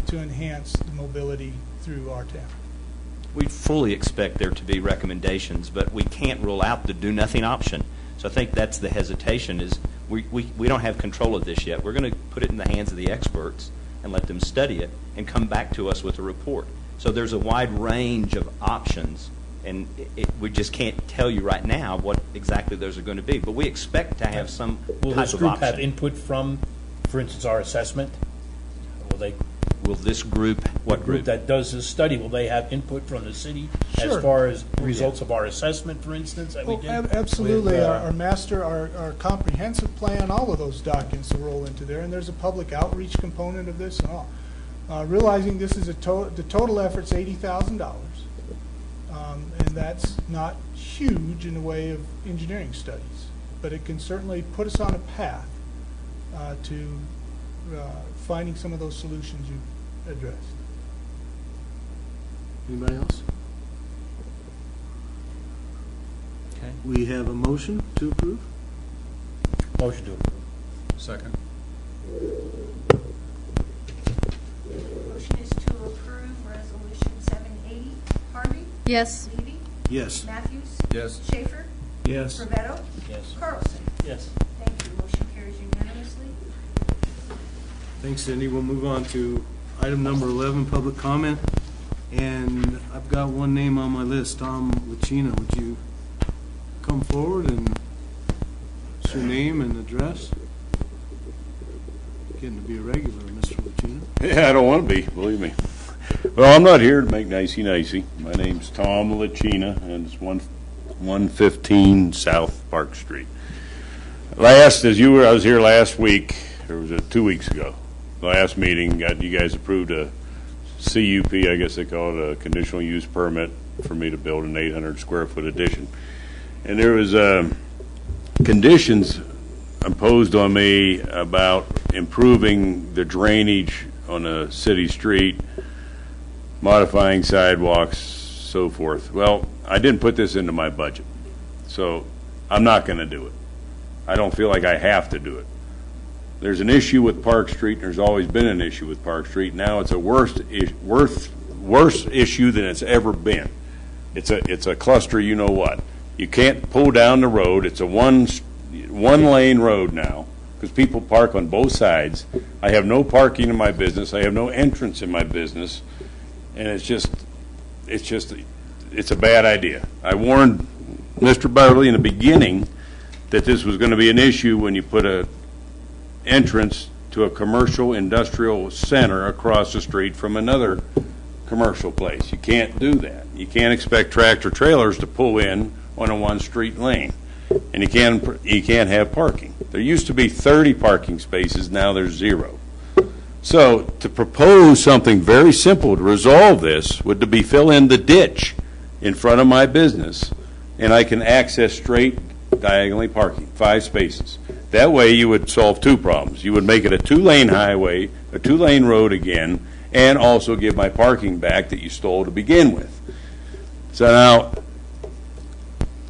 to enhance the mobility through our town. We fully expect there to be recommendations, but we can't rule out the do-nothing option. So I think that's the hesitation, is we don't have control of this yet. We're going to put it in the hands of the experts and let them study it and come back to us with a report. So there's a wide range of options, and we just can't tell you right now what exactly those are going to be. But we expect to have some Will type this of group option. have input from, for instance, our assessment? Will this group, what group? That does this study, will they have input from the city Sure. as far as results of our assessment, for instance, that we did? Absolutely. With, Our master, our comprehensive plan, all of those documents will roll into there, and there's a public outreach component of this and all. Realizing this is the total effort's $80,000, and that's not huge in the way of engineering studies, but it can certainly put us on a path to finding some of those solutions you addressed. Anybody else? Okay. We have a motion to approve. Motion to approve. Second. Motion is to approve Resolution 780. Harvey? Yes. Levy? Yes. Matthews? Yes. Schaefer? Yes. Rivetto? Yes. Carlson? Yes. Thank you. Motion carries unanimously. Thanks, Cindy. We'll move on to item number 11, public comment. And I've got one name on my list, Tom Lucina. Would you come forward and what's your name and address? Getting to be a regular, Mr. Lucina. Yeah, I don't want to be, believe me. Well, I'm not here to make nicey-nicey. My name's Tom Lucina, and it's 115 South Park Street. I was here last week, or was it 2 weeks ago? Last meeting, you guys approved a CUP, I guess they call it, a conditional use permit for me to build an 800 square foot addition. And there was conditions imposed on me about improving the drainage on a city street, modifying sidewalks, so forth. Well, I didn't put this into my budget, so I'm not going to do it. I don't feel like I have to do it. There's an issue with Park Street, and there's always been an issue with Park Street. Now it's a worse issue than it's ever been. It's a cluster, you know what. You can't pull down the road. It's a one lane road now because people park on both sides. I have no parking in my business. I have no entrance in my business, and it's a bad idea. I warned Mr. Butterly in the beginning that this was going to be an issue when you put a entrance to a commercial industrial center across the street from another commercial place. You can't do that. You can't expect tractor trailers to pull in on a one street lane, and you can't have parking. There used to be 30 parking spaces, now there's 0. So to propose something very simple to resolve this would be fill in the ditch in front of my business, and I can access straight diagonally parking, 5 spaces. That way you would solve 2 problems. You would make it a 2-lane highway, a 2-lane road again, and also give my parking back that you stole to begin with. So now,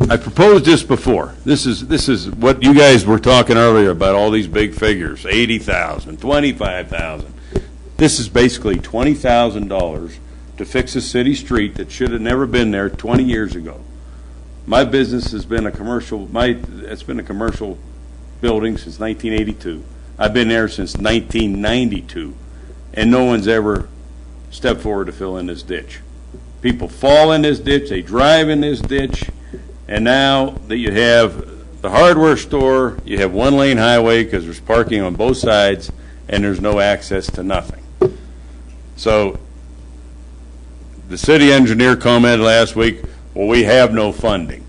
I proposed this before. This is what you guys were talking earlier about, all these big figures, $80,000, $25,000. This is basically $20,000 to fix a city street that should have never been there 20 years ago. My business has been it's been a commercial building since 1982. I've been there since 1992, and no one's ever stepped forward to fill in this ditch. People fall in this ditch, they drive in this ditch, and now that you have the hardware store, you have one-lane highway because there's parking on both sides, and there's no access to nothing. So the city engineer commented last week, well, we have no funding.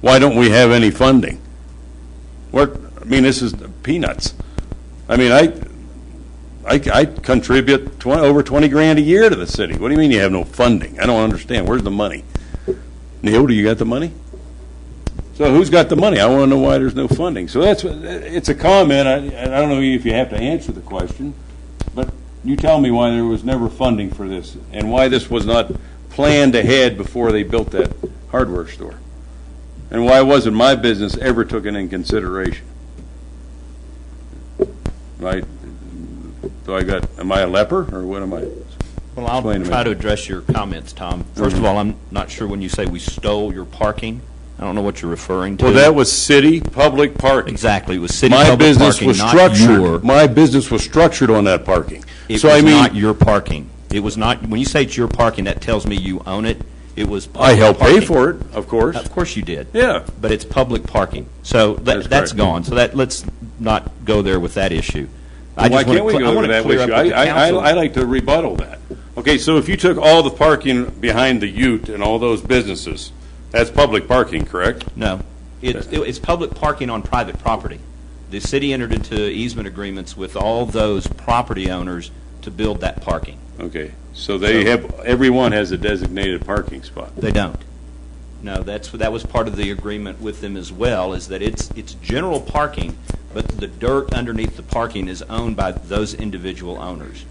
Why don't we have any funding? This is peanuts. I mean, I contribute over 20 grand a year to the city. What do you mean you have no funding? I don't understand. Where's the money? Neil, do you got the money? So who's got the money? I want to know why there's no funding. So it's a comment. I don't know if you have to answer the question, but you tell me why there was never funding for this and why this was not planned ahead before they built that hardware store. And why wasn't my business ever taken in consideration? Right? Am I a leper, or what am I? Well, I'll try to address your comments, Tom. First of all, I'm not sure when you say we stole your parking. I don't know what you're referring to. Well, that was city public parking. Exactly. It was city public parking, not your. My business was structured on that parking. It was not your parking. It was not, when you say it's your parking, that tells me you own it. It was public I helped parking. pay for it, of course. Of course you did. Yeah. But it's public parking. So that's gone. So let's not go there with that issue. Why can't we go to that issue? I like to rebuttal that. Okay, so if you took all the parking behind the Ute and all those businesses, that's public parking, correct? No. It's public parking on private property. The city entered into easement agreements with all those property owners to build that parking. Okay, so everyone has a designated parking spot. They don't. No, that was part of the agreement with them as well, is that it's general parking, but the dirt underneath the parking is owned by those individual owners.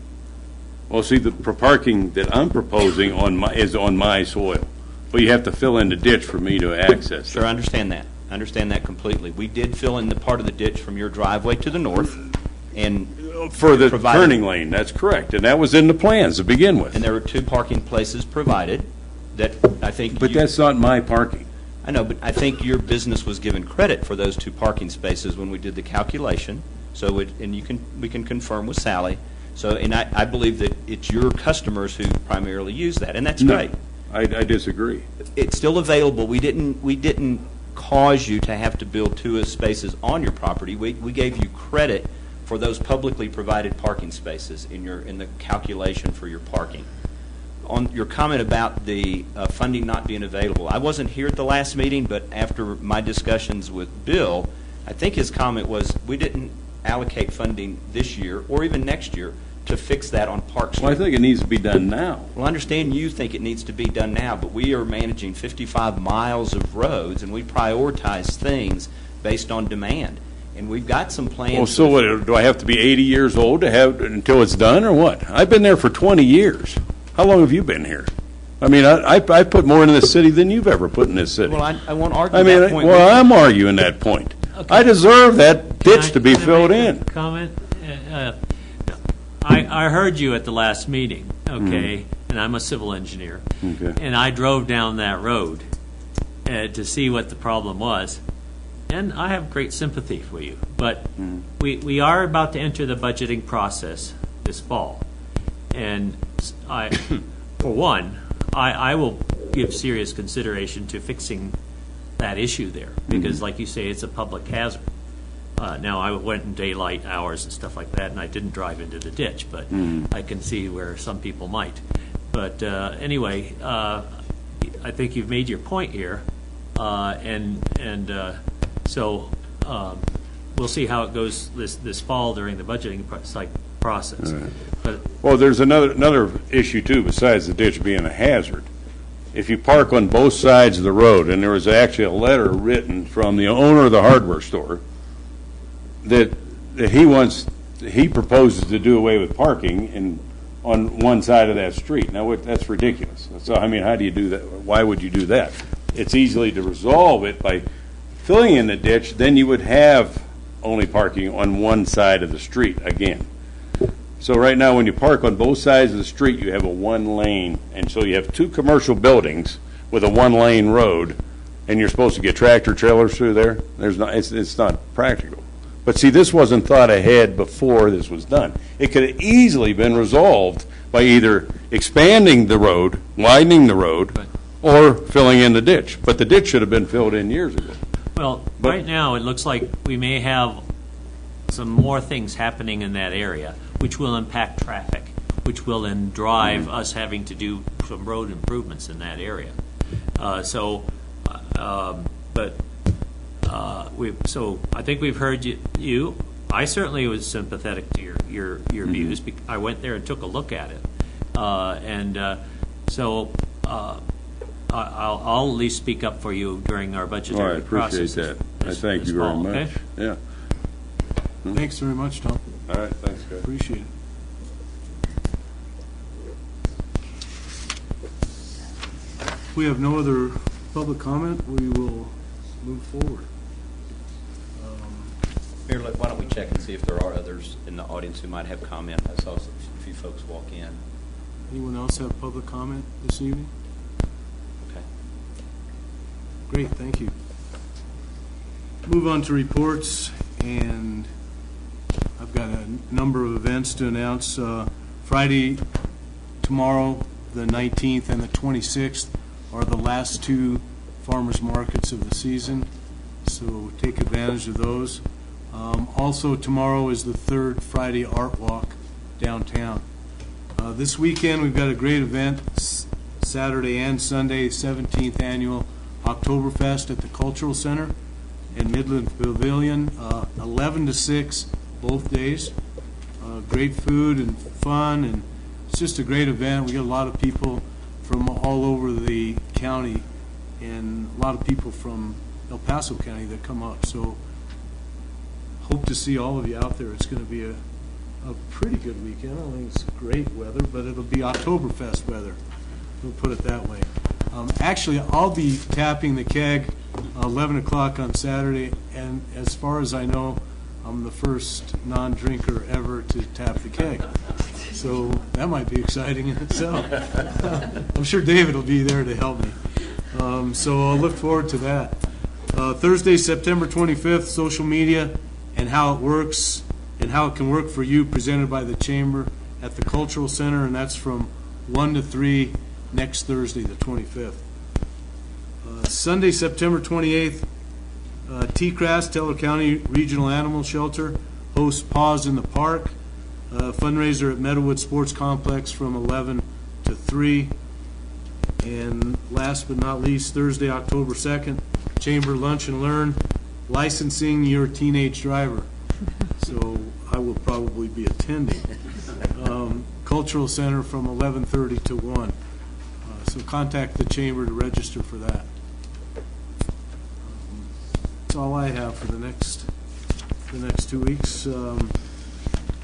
Well, see, the parking that I'm proposing is on my soil, but you have to fill in the ditch for me to access it. Sure, I understand that. I understand that completely. We did fill in the part of the ditch from your driveway to the north, and for the turning lane, that's correct, and that was in the plans to begin with. And there were 2 parking places provided that I think. But that's not my parking. I know, but I think your business was given credit for those 2 parking spaces when we did the calculation. So, we can confirm with Sally. So, and I believe that it's your customers who primarily use that, and that's great. I disagree. It's still available. We didn't cause you to have to build 2 spaces on your property. We gave you credit for those publicly provided parking spaces in the calculation for your parking. On your comment about the funding not being available, I wasn't here at the last meeting, but after my discussions with Bill, I think his comment was we didn't allocate funding this year or even next year to fix that on Park Street. Well, I think it needs to be done now. Well, I understand you think it needs to be done now, but we are managing 55 miles of roads, and we prioritize things based on demand. And we've got some plans. Well, so what, do I have to be 80 years old to have until it's done, or what? I've been there for 20 years. How long have you been here? I mean, I put more into this city than you've ever put in this city. Well, I won't argue that point. Well, I'm arguing that point. Okay. I deserve that ditch to be filled in. Comment? I heard you at the last meeting, okay, and I'm a civil engineer, and I drove down that road to see what the problem was, and I have great sympathy for you, but we are about to enter the budgeting process this fall, and for one, I will give serious consideration to fixing that issue there, because like you say, it's a public hazard. Now, I went in daylight hours and stuff like that, and I didn't drive into the ditch, but I can see where some people might. But anyway, I think you've made your point here, so we'll see how it goes this fall during the budgeting process. Right. But, well, there's another issue, too, besides the ditch being a hazard. If you park on both sides of the road, and there was actually a letter written from the owner of the hardware store, that he proposes to do away with parking on one side of that street. Now, that's ridiculous. So, I mean, how do you do that? Why would you do that? It's easily to resolve it by filling in the ditch. Then you would have only parking on one side of the street again. So right now, when you park on both sides of the street, you have a 1 lane, and so you have 2 commercial buildings with a 1 lane road, and you're supposed to get tractor trailers through there. It's not practical. But see, this wasn't thought ahead before this was done. It could have easily been resolved by either expanding the road, widening the road, or filling in the ditch. But the ditch should have been filled in years ago. Well, right now, it looks like we may have some more things happening in that area, which will impact traffic, which will then drive us having to do some road improvements in that area. So I think we've heard you. I certainly was sympathetic to your views. I went there and took a look at it, I'll at least speak up for you during our budgetary process. I appreciate that. I thank you very much. Okay? Yeah. Thanks very much, Tom. All right, thanks, guys. Appreciate it. If we have no other public comment, we will move forward. Mayor, why don't we check and see if there are others in the audience who might have comment? I saw a few folks walk in. Anyone else have public comment this evening? Okay. Great, thank you. Move on to reports, and I've got a number of events to announce. Friday, tomorrow, the 19th and the 26th are the last two farmers markets of the season, so take advantage of those. Also, tomorrow is the third Friday Art Walk downtown. This weekend, we've got a great event, Saturday and Sunday, 17th Annual Oktoberfest at the Cultural Center in Midland Pavilion, 11 to 6, both days. Great food and fun, and it's just a great event. We got a lot of people from all over the county and a lot of people from El Paso County that come up. So hope to see all of you out there. It's going to be a pretty good weekend. I don't think it's great weather, but it'll be Oktoberfest weather. We'll put it that way. Actually, I'll be tapping the keg 11 o'clock on Saturday, and as far as I know, I'm the first non-drinker ever to tap the keg. So that might be exciting in itself. I'm sure David will be there to help me. So I'll look forward to that. Thursday, September 25th, social media and how it works and how it can work for you, presented by the Chamber at the Cultural Center, and that's from 1 to 3 next Thursday, the 25th. Sunday, September 28th, T-Crass, Teller County Regional Animal Shelter, hosts Paws in the Park, fundraiser at Meadowood Sports Complex from 11 to 3. And last but not least, Thursday, October 2nd, Chamber Lunch and Learn, licensing your teenage driver. So I will probably be attending. Cultural Center from 11:30 to 1. So contact the Chamber to register for that. That's all I have for the next 2 weeks.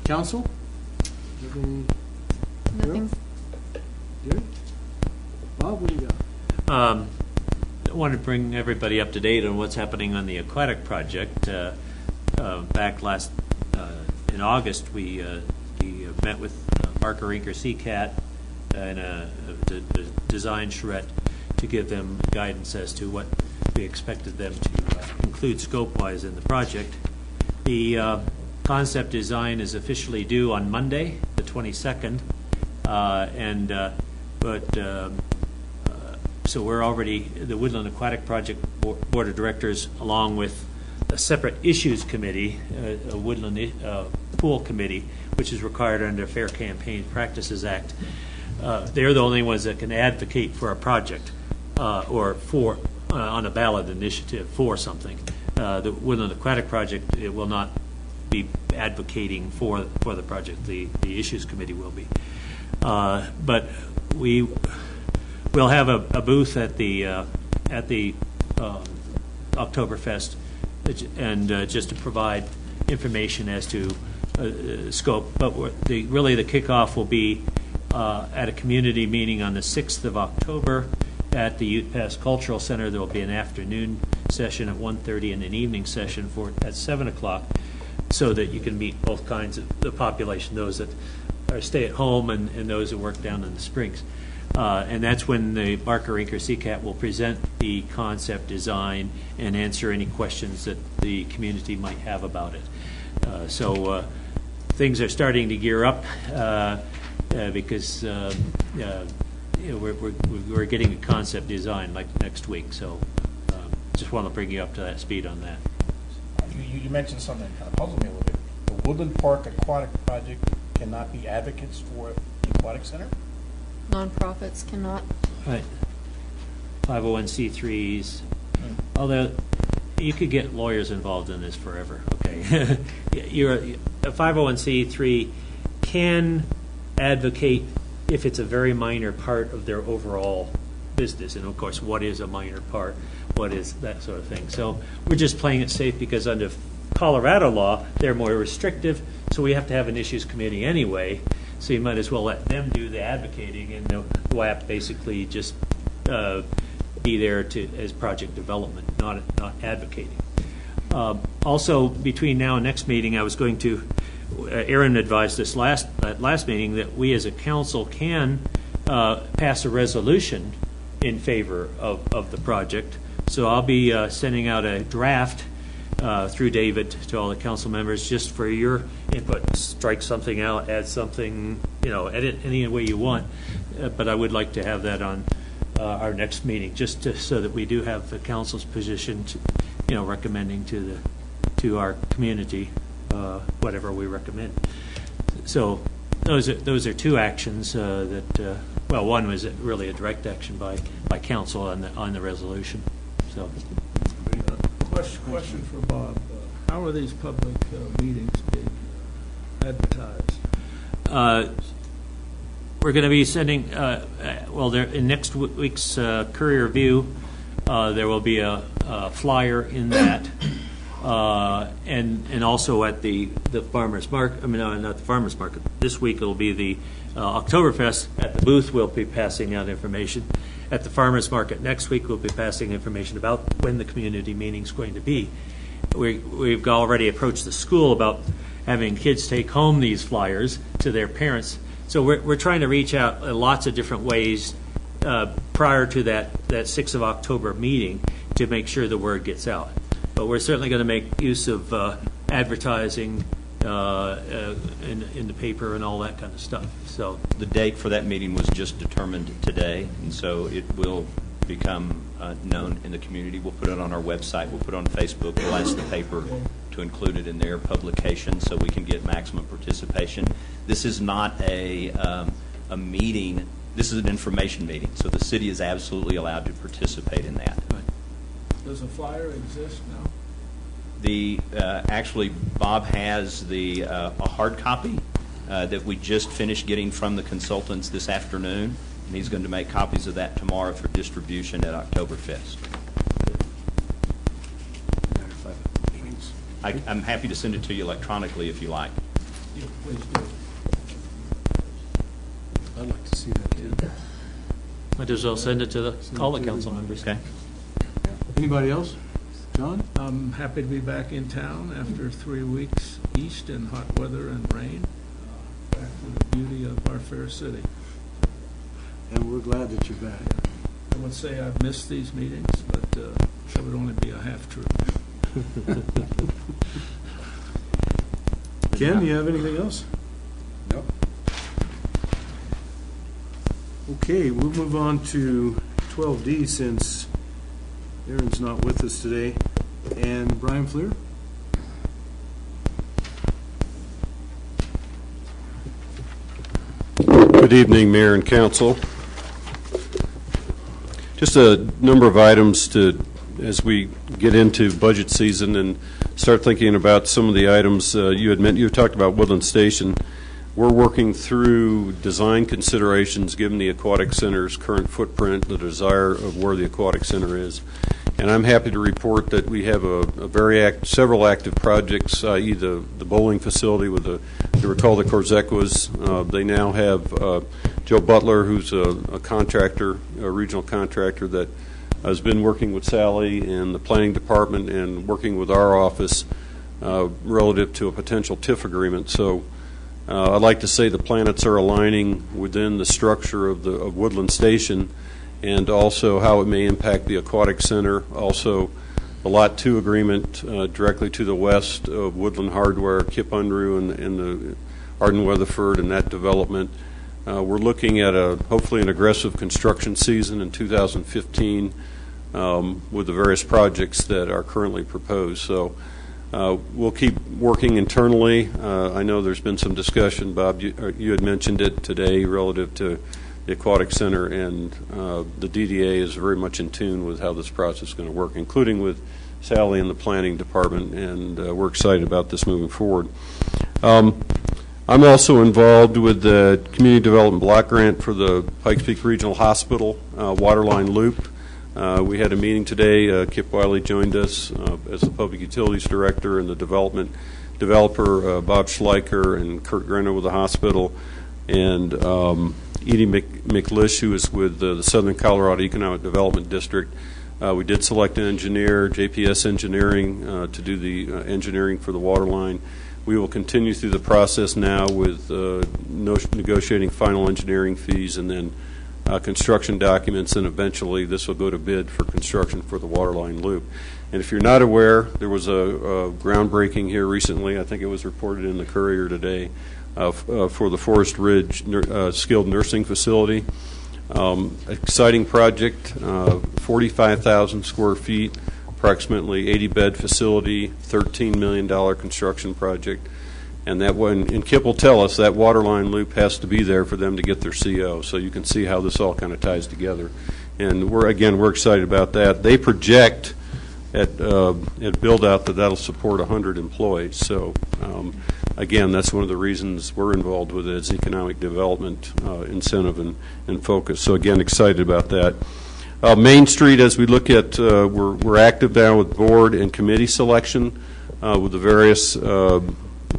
Council? Nothing. Gary? Bob, what do you got? I wanted to bring everybody up to date on what's happening on the aquatic project. Back in August, we met with Barker Inker Seacat and the design charrette to give them guidance as to what we expected them to include scope-wise in the project. The concept design is officially due on Monday, the 22nd, so we're already, the Woodland Aquatic Project Board of Directors, along with a separate issues committee, a Woodland Pool Committee, which is required under Fair Campaign Practices Act. They're the only ones that can advocate for a project or for on a ballot initiative for something. The Woodland Aquatic Project, it will not be advocating for the project. The issues committee will be. But we'll have a booth at the Oktoberfest, and just to provide information as to scope. But really the kickoff will be at a community meeting on the 6th of October at the Ute Pass Cultural Center. There will be an afternoon session at 1:30 and an evening session at 7 o'clock, so that you can meet both kinds of the population, those that stay at home and those that work down in the Springs. And that's when the Barker Inc. or CCAT will present the concept design and answer any questions that the community might have about it. So things are starting to gear up because we're getting a concept design like next week. So just want to bring you up to that speed on that. You mentioned something that kind of puzzled me a little bit. The Woodland Park Aquatic Project cannot be advocates for the aquatic center? Nonprofits cannot. Right. 501c3s. Although you could get lawyers involved in this forever. Okay. A 501c3 can advocate if it's a very minor part of their overall business. And of course, what is a minor part? What is that sort of thing? So we're just playing it safe because under Colorado law, they're more restrictive. So we have to have an issues committee anyway. So you might as well let them do the advocating, and the WAP basically just be there as project development, not advocating. Also, between now and next meeting, I was going to. Aaron advised us at last meeting that we as a council can pass a resolution in favor of the project. So I'll be sending out a draft through David to all the council members just for your input. Strike something out, add something, edit any way you want. But I would like to have that on our next meeting, just so that we do have the council's position, recommending to our community whatever we recommend. So those are two actions that. Well, one was really a direct action by council on the resolution. So. Question for Bob. How are these public meetings being advertised? We're going to be sending, in next week's Courier View, there will be a flyer in that, and also at the farmers market. Not the farmers market. This week it'll be the Oktoberfest. At the booth, we'll be passing out information. At the farmers market next week, we'll be passing information about when the community meeting is going to be. We've already approached the school about having kids take home these flyers to their parents. So we're trying to reach out in lots of different ways prior to that 6th of October meeting to make sure the word gets out. But we're certainly going to make use of advertising in the paper and all that kind of stuff. So the date for that meeting was just determined today, and so it will become known in the community. We'll put it on our website. We'll put it on Facebook. We'll ask the paper to include it in their publication so we can get maximum participation. This is not a meeting. This is an information meeting, so the city is absolutely allowed to participate in that. Does a flyer exist now? Actually, Bob has a hard copy that we just finished getting from the consultants this afternoon, and he's going to make copies of that tomorrow for distribution at Oktoberfest. I'm happy to send it to you electronically if you like. Yeah, please do. I'd like to see that too. Might as well send it to all the council members. Okay. Anybody else? John? I'm happy to be back in town after 3 weeks east in hot weather and rain, back to the beauty of our fair city. And we're glad that you're back. I would say I've missed these meetings, but that would only be a half truth. Ken, you have anything else? Nope. Okay, we'll move on to 12D since Aaron's not with us today. And Brian Fleer? Good evening, Mayor and Council. Just a number of items as we get into budget season and start thinking about some of the items you talked about Woodland Station. We're working through design considerations given the Aquatic Center's current footprint, the desire of where the Aquatic Center is. And I'm happy to report that we have several active projects, i.e. the bowling facility with you recall the Corzequas. They now have Joe Butler, who's a contractor, a regional contractor that has been working with Sally and the planning department and working with our office relative to a potential TIF agreement. So I'd like to say the planets are aligning within the structure of Woodland Station, and also how it may impact the Aquatic Center. Also, the Lot 2 agreement directly to the west of Woodland Hardware, Kip Unruh, and the Arden Weatherford and that development. We're looking at hopefully an aggressive construction season in 2015 with the various projects that are currently proposed. So we'll keep working internally. I know there's been some discussion, Bob, you had mentioned it today relative to the Aquatic Center, and the DDA is very much in tune with how this process is going to work, including with Sally and the planning department, and we're excited about this moving forward. I'm also involved with the Community Development Block Grant for the Pikes Peak Regional Hospital Waterline Loop. We had a meeting today. Kip Wiley joined us as the Public Utilities Director, and the developer Bob Schleicher and Kurt Grenner with the hospital, and Edie McLish, who is with the Southern Colorado Economic Development District. We did select an engineer, JPS Engineering, to do the engineering for the water line. We will continue through the process now with negotiating final engineering fees, and then construction documents, and eventually this will go to bid for construction for the waterline loop. And if you're not aware, there was a groundbreaking here recently. I think it was reported in the Courier today for the Forest Ridge Skilled Nursing Facility. Exciting project, 45,000 square feet, approximately 80-bed facility, $13 million construction project. And that one, and Kip will tell us, that waterline loop has to be there for them to get their CO. So you can see how this all kind of ties together. And we're excited about that. They project at build-out that'll support 100 employees. So again, that's one of the reasons we're involved with it, is economic development incentive and focus. So again, excited about that. Main Street, as we look at, we're active now with board and committee selection with the various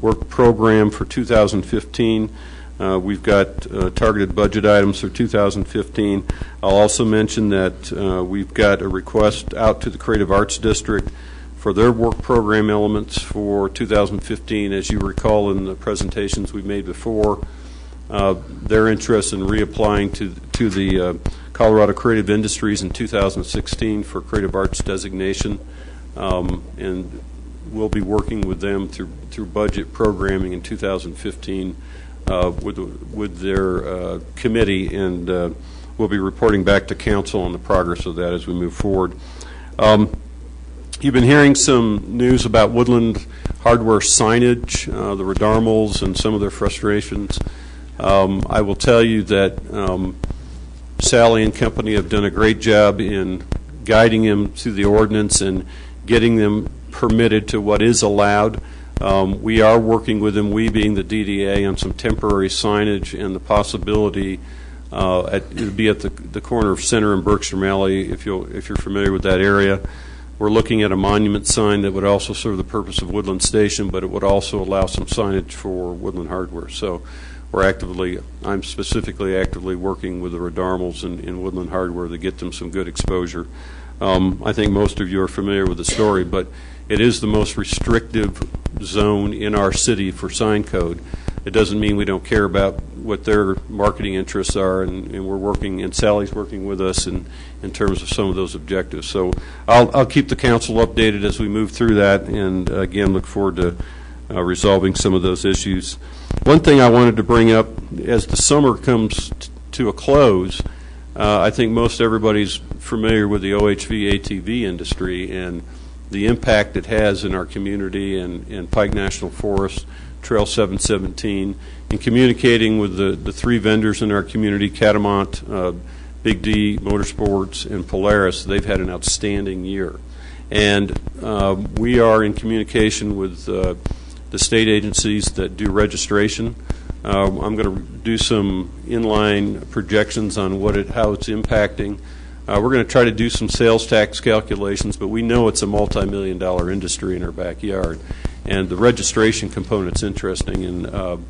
work program for 2015. We've got targeted budget items for 2015. I'll also mention that we've got a request out to the Creative Arts District for their work program elements for 2015. As you recall in the presentations we made before, their interest in reapplying to the Colorado Creative Industries in 2016 for Creative Arts designation, and we'll be working with them through budget programming in 2015 with their committee, and we'll be reporting back to council on the progress of that as we move forward. You've been hearing some news about Woodland Hardware signage, the Redarmals, and some of their frustrations. I will tell you that Sally and company have done a great job in guiding them through the ordinance and getting them permitted to what is allowed. We are working with them, we being the DDA, on some temporary signage and the possibility it'll be at the corner of Center and Berkshire Valley, if you're familiar with that area. We're looking at a monument sign that would also serve the purpose of Woodland Station, but it would also allow some signage for Woodland Hardware. So I'm specifically actively working with the Redarmals in Woodland Hardware to get them some good exposure. I think most of you are familiar with the story, but it is the most restrictive zone in our city for sign code. It doesn't mean we don't care about what their marketing interests are, and we're working, and Sally's working with us in terms of some of those objectives. So I'll keep the council updated as we move through that, and again, look forward to resolving some of those issues. One thing I wanted to bring up, as the summer comes to a close, I think most everybody's familiar with the OHV ATV industry and the impact it has in our community and Pike National Forest, Trail 717, and communicating with the three vendors in our community, Catamount, Big D Motorsports, and Polaris. They've had an outstanding year. And we are in communication with the state agencies that do registration. I'm going to do some inline projections on how it's impacting. We're going to try to do some sales tax calculations, but we know it's a multi-million-dollar industry in our backyard. And the registration component's interesting, and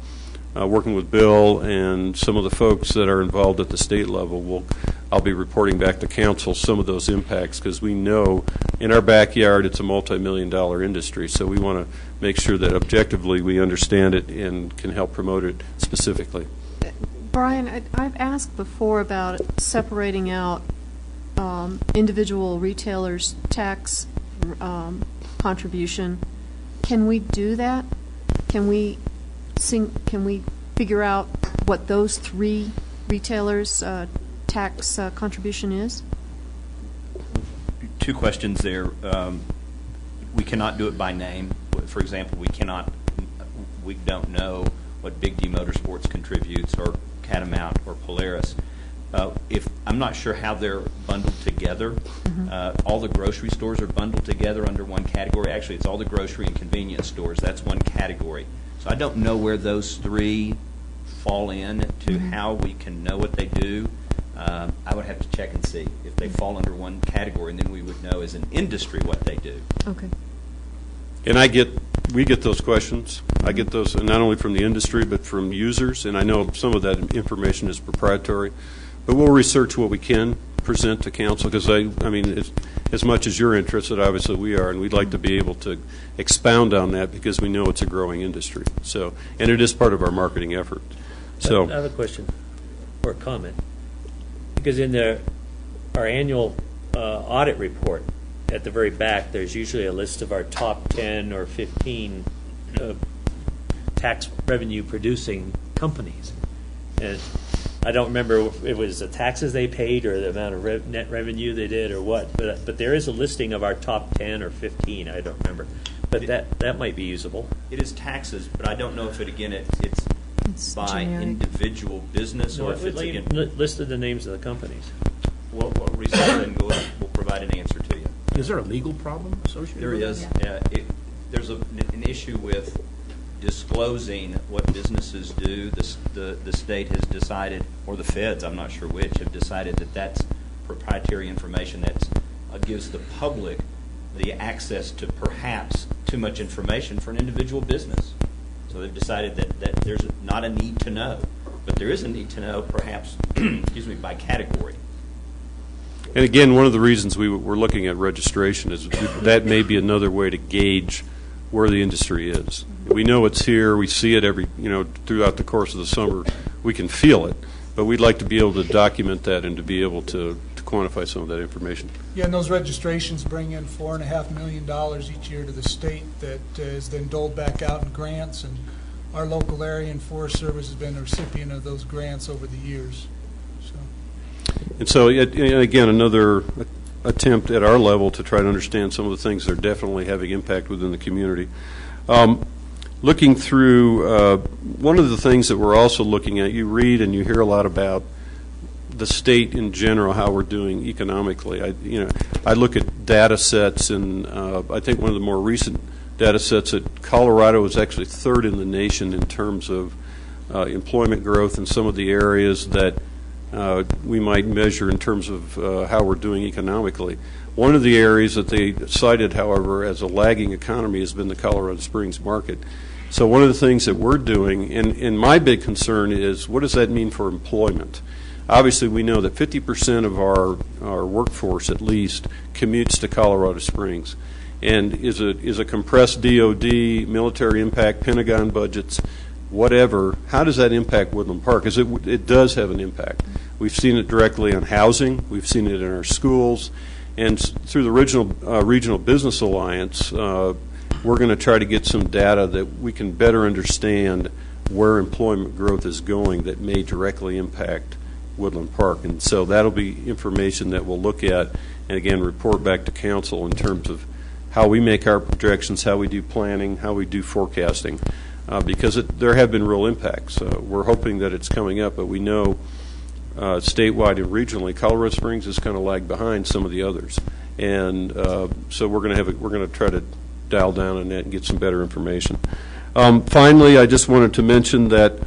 working with Bill and some of the folks that are involved at the state level, I'll be reporting back to council some of those impacts, because we know in our backyard it's a multi-million-dollar industry, so we want to make sure that objectively we understand it and can help promote it specifically. Brian, I've asked before about separating out individual retailers' tax contribution. Can we do that? Can we figure out what those three retailers' tax contribution is? Two questions there. We cannot do it by name. For example, we don't know what Big D Motorsports contributes, or Catamount, or Polaris. I'm not sure how they're bundled together. All the grocery stores are bundled together under one category. Actually, it's all the grocery and convenience stores. That's one category. So I don't know where those three fall in to how we can know what they do. I would have to check and see if they fall under one category, and then we would know as an industry what they do. Okay. And we get those questions. I get those not only from the industry but from users, and I know some of that information is proprietary. But we'll research what we can present to council, because I mean, as much as you're interested, obviously we are, and we'd like to be able to expound on that because we know it's a growing industry. So, and it is part of our marketing effort. So I have a question or a comment, because in our annual audit report, at the very back, there's usually a list of our top 10 or 15 tax revenue producing companies. And I don't remember if it was the taxes they paid or the amount of net revenue they did or what, but there is a listing of our top 10 or 15. I don't remember, but that might be usable. It is taxes, but I don't know if it's by generic. Individual business, or if it's again listed the names of the companies. Well, research and we'll provide an answer to you. Is there a legal problem associated There with is. that? There's an issue with disclosing what businesses do. The state has decided, or the feds, I'm not sure which, have decided that that's proprietary information that gives the public the access to perhaps too much information for an individual business. So they've decided that there's not a need to know, but there is a need to know perhaps by category. And again, one of the reasons we're looking at registration is that may be another way to gauge where the industry is. We know it's here. We see it throughout the course of the summer. We can feel it, but we'd like to be able to document that and to be able to quantify some of that information. Yeah, and those registrations bring in $4.5 million each year to the state that is then doled back out in grants, and our local area and Forest Service has been a recipient of those grants over the years. And so, again, another attempt at our level to try to understand some of the things that are definitely having impact within the community. Looking through, one of the things that we're also looking at, you read and you hear a lot about the state in general, how we're doing economically. I look at data sets, and I think one of the more recent data sets that Colorado is actually third in the nation in terms of employment growth in some of the areas that we might measure in terms of how we're doing economically. One of the areas that they cited, however, as a lagging economy has been the Colorado Springs market. So one of the things that we're doing, and my big concern is, what does that mean for employment? Obviously, we know that 50% of our workforce, at least, commutes to Colorado Springs. And is a compressed DOD, military impact, Pentagon budgets, whatever, how does that impact Woodland Park? Because it does have an impact. We've seen it directly on housing. We've seen it in our schools. And through the Regional Business Alliance, we're going to try to get some data that we can better understand where employment growth is going that may directly impact Woodland Park. And so that'll be information that we'll look at and, again, report back to council in terms of how we make our projections, how we do planning, how we do forecasting. Because there have been real impacts. We're hoping that it's coming up, but we know statewide and regionally, Colorado Springs has kind of lagged behind some of the others, and so we're going to try to dial down on that and get some better information. Finally, I just wanted to mention that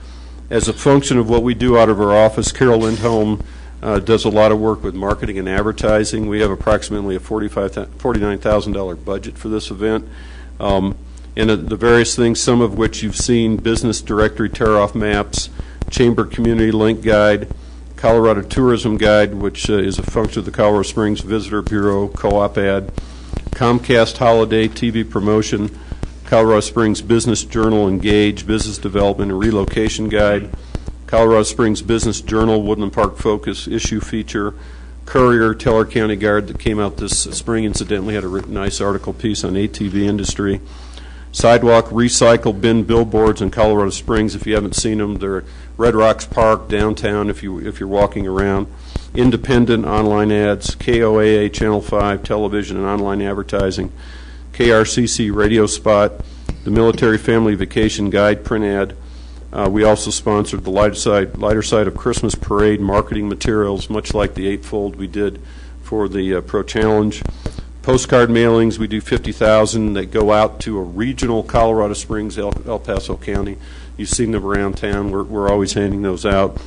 as a function of what we do out of our office, Carol Lindholm does a lot of work with marketing and advertising. We have approximately a $49,000 budget for this event. And the various things, some of which you've seen, business directory tear-off maps, chamber community link guide, Colorado Tourism Guide, which is a function of the Colorado Springs Visitor Bureau, co-op ad, Comcast Holiday TV Promotion, Colorado Springs Business Journal Engage, Business Development and Relocation Guide, Colorado Springs Business Journal, Woodland Park Focus issue feature, Courier, Teller County Guard that came out this spring, incidentally, had a nice article piece on ATV industry. Sidewalk recycle bin billboards in Colorado Springs. If you haven't seen them, they're at Red Rocks Park downtown. If you're walking around, independent online ads, KOAA Channel 5 television and online advertising, KRCC radio spot, the Military Family Vacation Guide print ad. We also sponsored the lighter side of Christmas parade marketing materials, much like the eightfold we did for the Pro Challenge. Postcard mailings, we do 50,000 that go out to a regional Colorado Springs, El Paso County. You've seen them around town. We're always handing those out.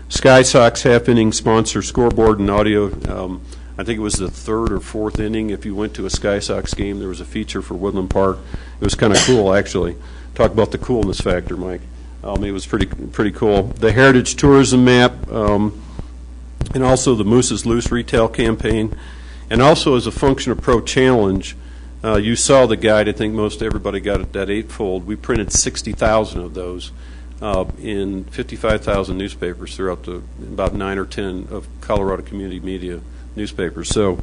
Sky Sox half-inning sponsor scoreboard and audio. I think it was the third or fourth inning. If you went to a Sky Sox game, there was a feature for Woodland Park. It was kind of cool, actually. Talk about the coolness factor, Mike. It was pretty cool. The Heritage Tourism Map, and also the Moose's Loose retail campaign. And also as a function of Pro Challenge, you saw the guide. I think most everybody got it, that eightfold. We printed 60,000 of those in 55,000 newspapers throughout about 9 or 10 of Colorado community media newspapers. So,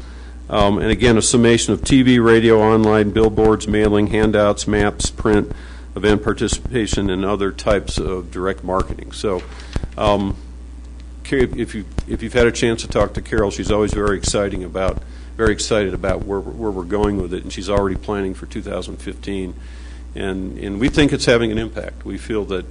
and again, a summation of TV, radio, online, billboards, mailing, handouts, maps, print, event participation, and other types of direct marketing. So, if you've had a chance to talk to Carol, she's always very excited about where we're going with it, and she's already planning for 2015. And we think it's having an impact. We feel that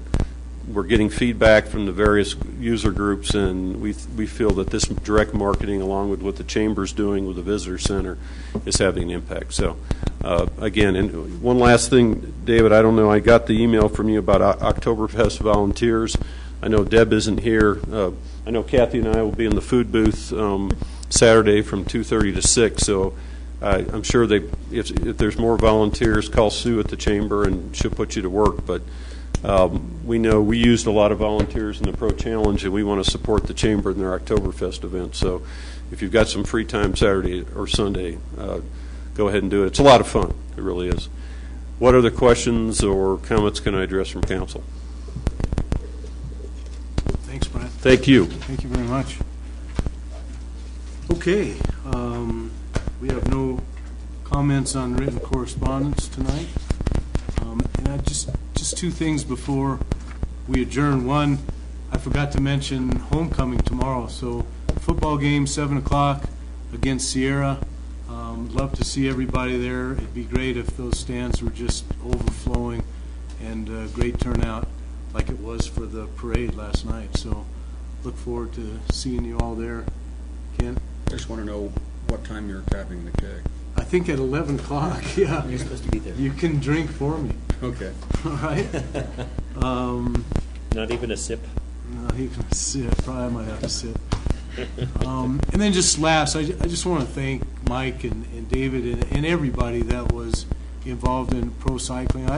we're getting feedback from the various user groups, and we feel that this direct marketing, along with what the Chamber's doing with the Visitor Center, is having an impact. So, again, and one last thing, David, I don't know, I got the email from you about Oktoberfest volunteers. I know Deb isn't here. I know Kathy and I will be in the food booth Saturday from 2:30 to 6, so I'm sure if there's more volunteers, call Sue at the Chamber and she'll put you to work. But we know we used a lot of volunteers in the Pro Challenge, and we want to support the Chamber in their Oktoberfest event. So if you've got some free time Saturday or Sunday, go ahead and do it. It's a lot of fun. It really is. What other questions or comments can I address from council? Thanks, Brent. Thank you. Thank you very much. Okay, we have no comments on written correspondence tonight. And I just two things before we adjourn. One, I forgot to mention homecoming tomorrow. So football game, 7 o'clock against Sierra. Love to see everybody there. It'd be great if those stands were just overflowing, and great turnout like it was for the parade last night. So look forward to seeing you all there. Ken? I just want to know what time you're tapping the keg. I think at 11 o'clock, yeah. You're supposed to be there. You can drink for me. Okay. All right? Not even a sip? Not even a sip. Probably I might have to sip. And then just last, I just want to thank Mike and David and everybody that was involved in pro cycling.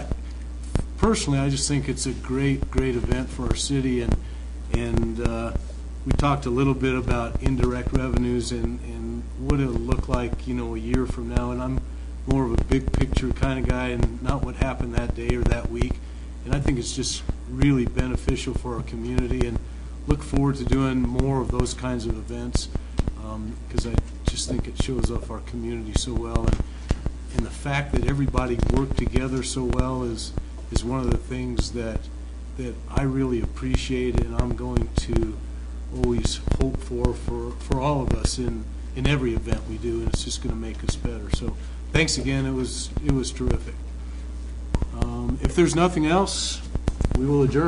Personally, I just think it's a great event for our city, and we talked a little bit about indirect revenues and what it'll look like, a year from now. And I'm more of a big picture kind of guy, and not what happened that day or that week. And I think it's just really beneficial for our community, and look forward to doing more of those kinds of events, because I just think it shows off our community so well. And the fact that everybody worked together so well is one of the things that I really appreciate, and I'm going to always hope for all of us in every event we do, and it's just going to make us better. So thanks again. It was terrific. If there's nothing else, we will adjourn.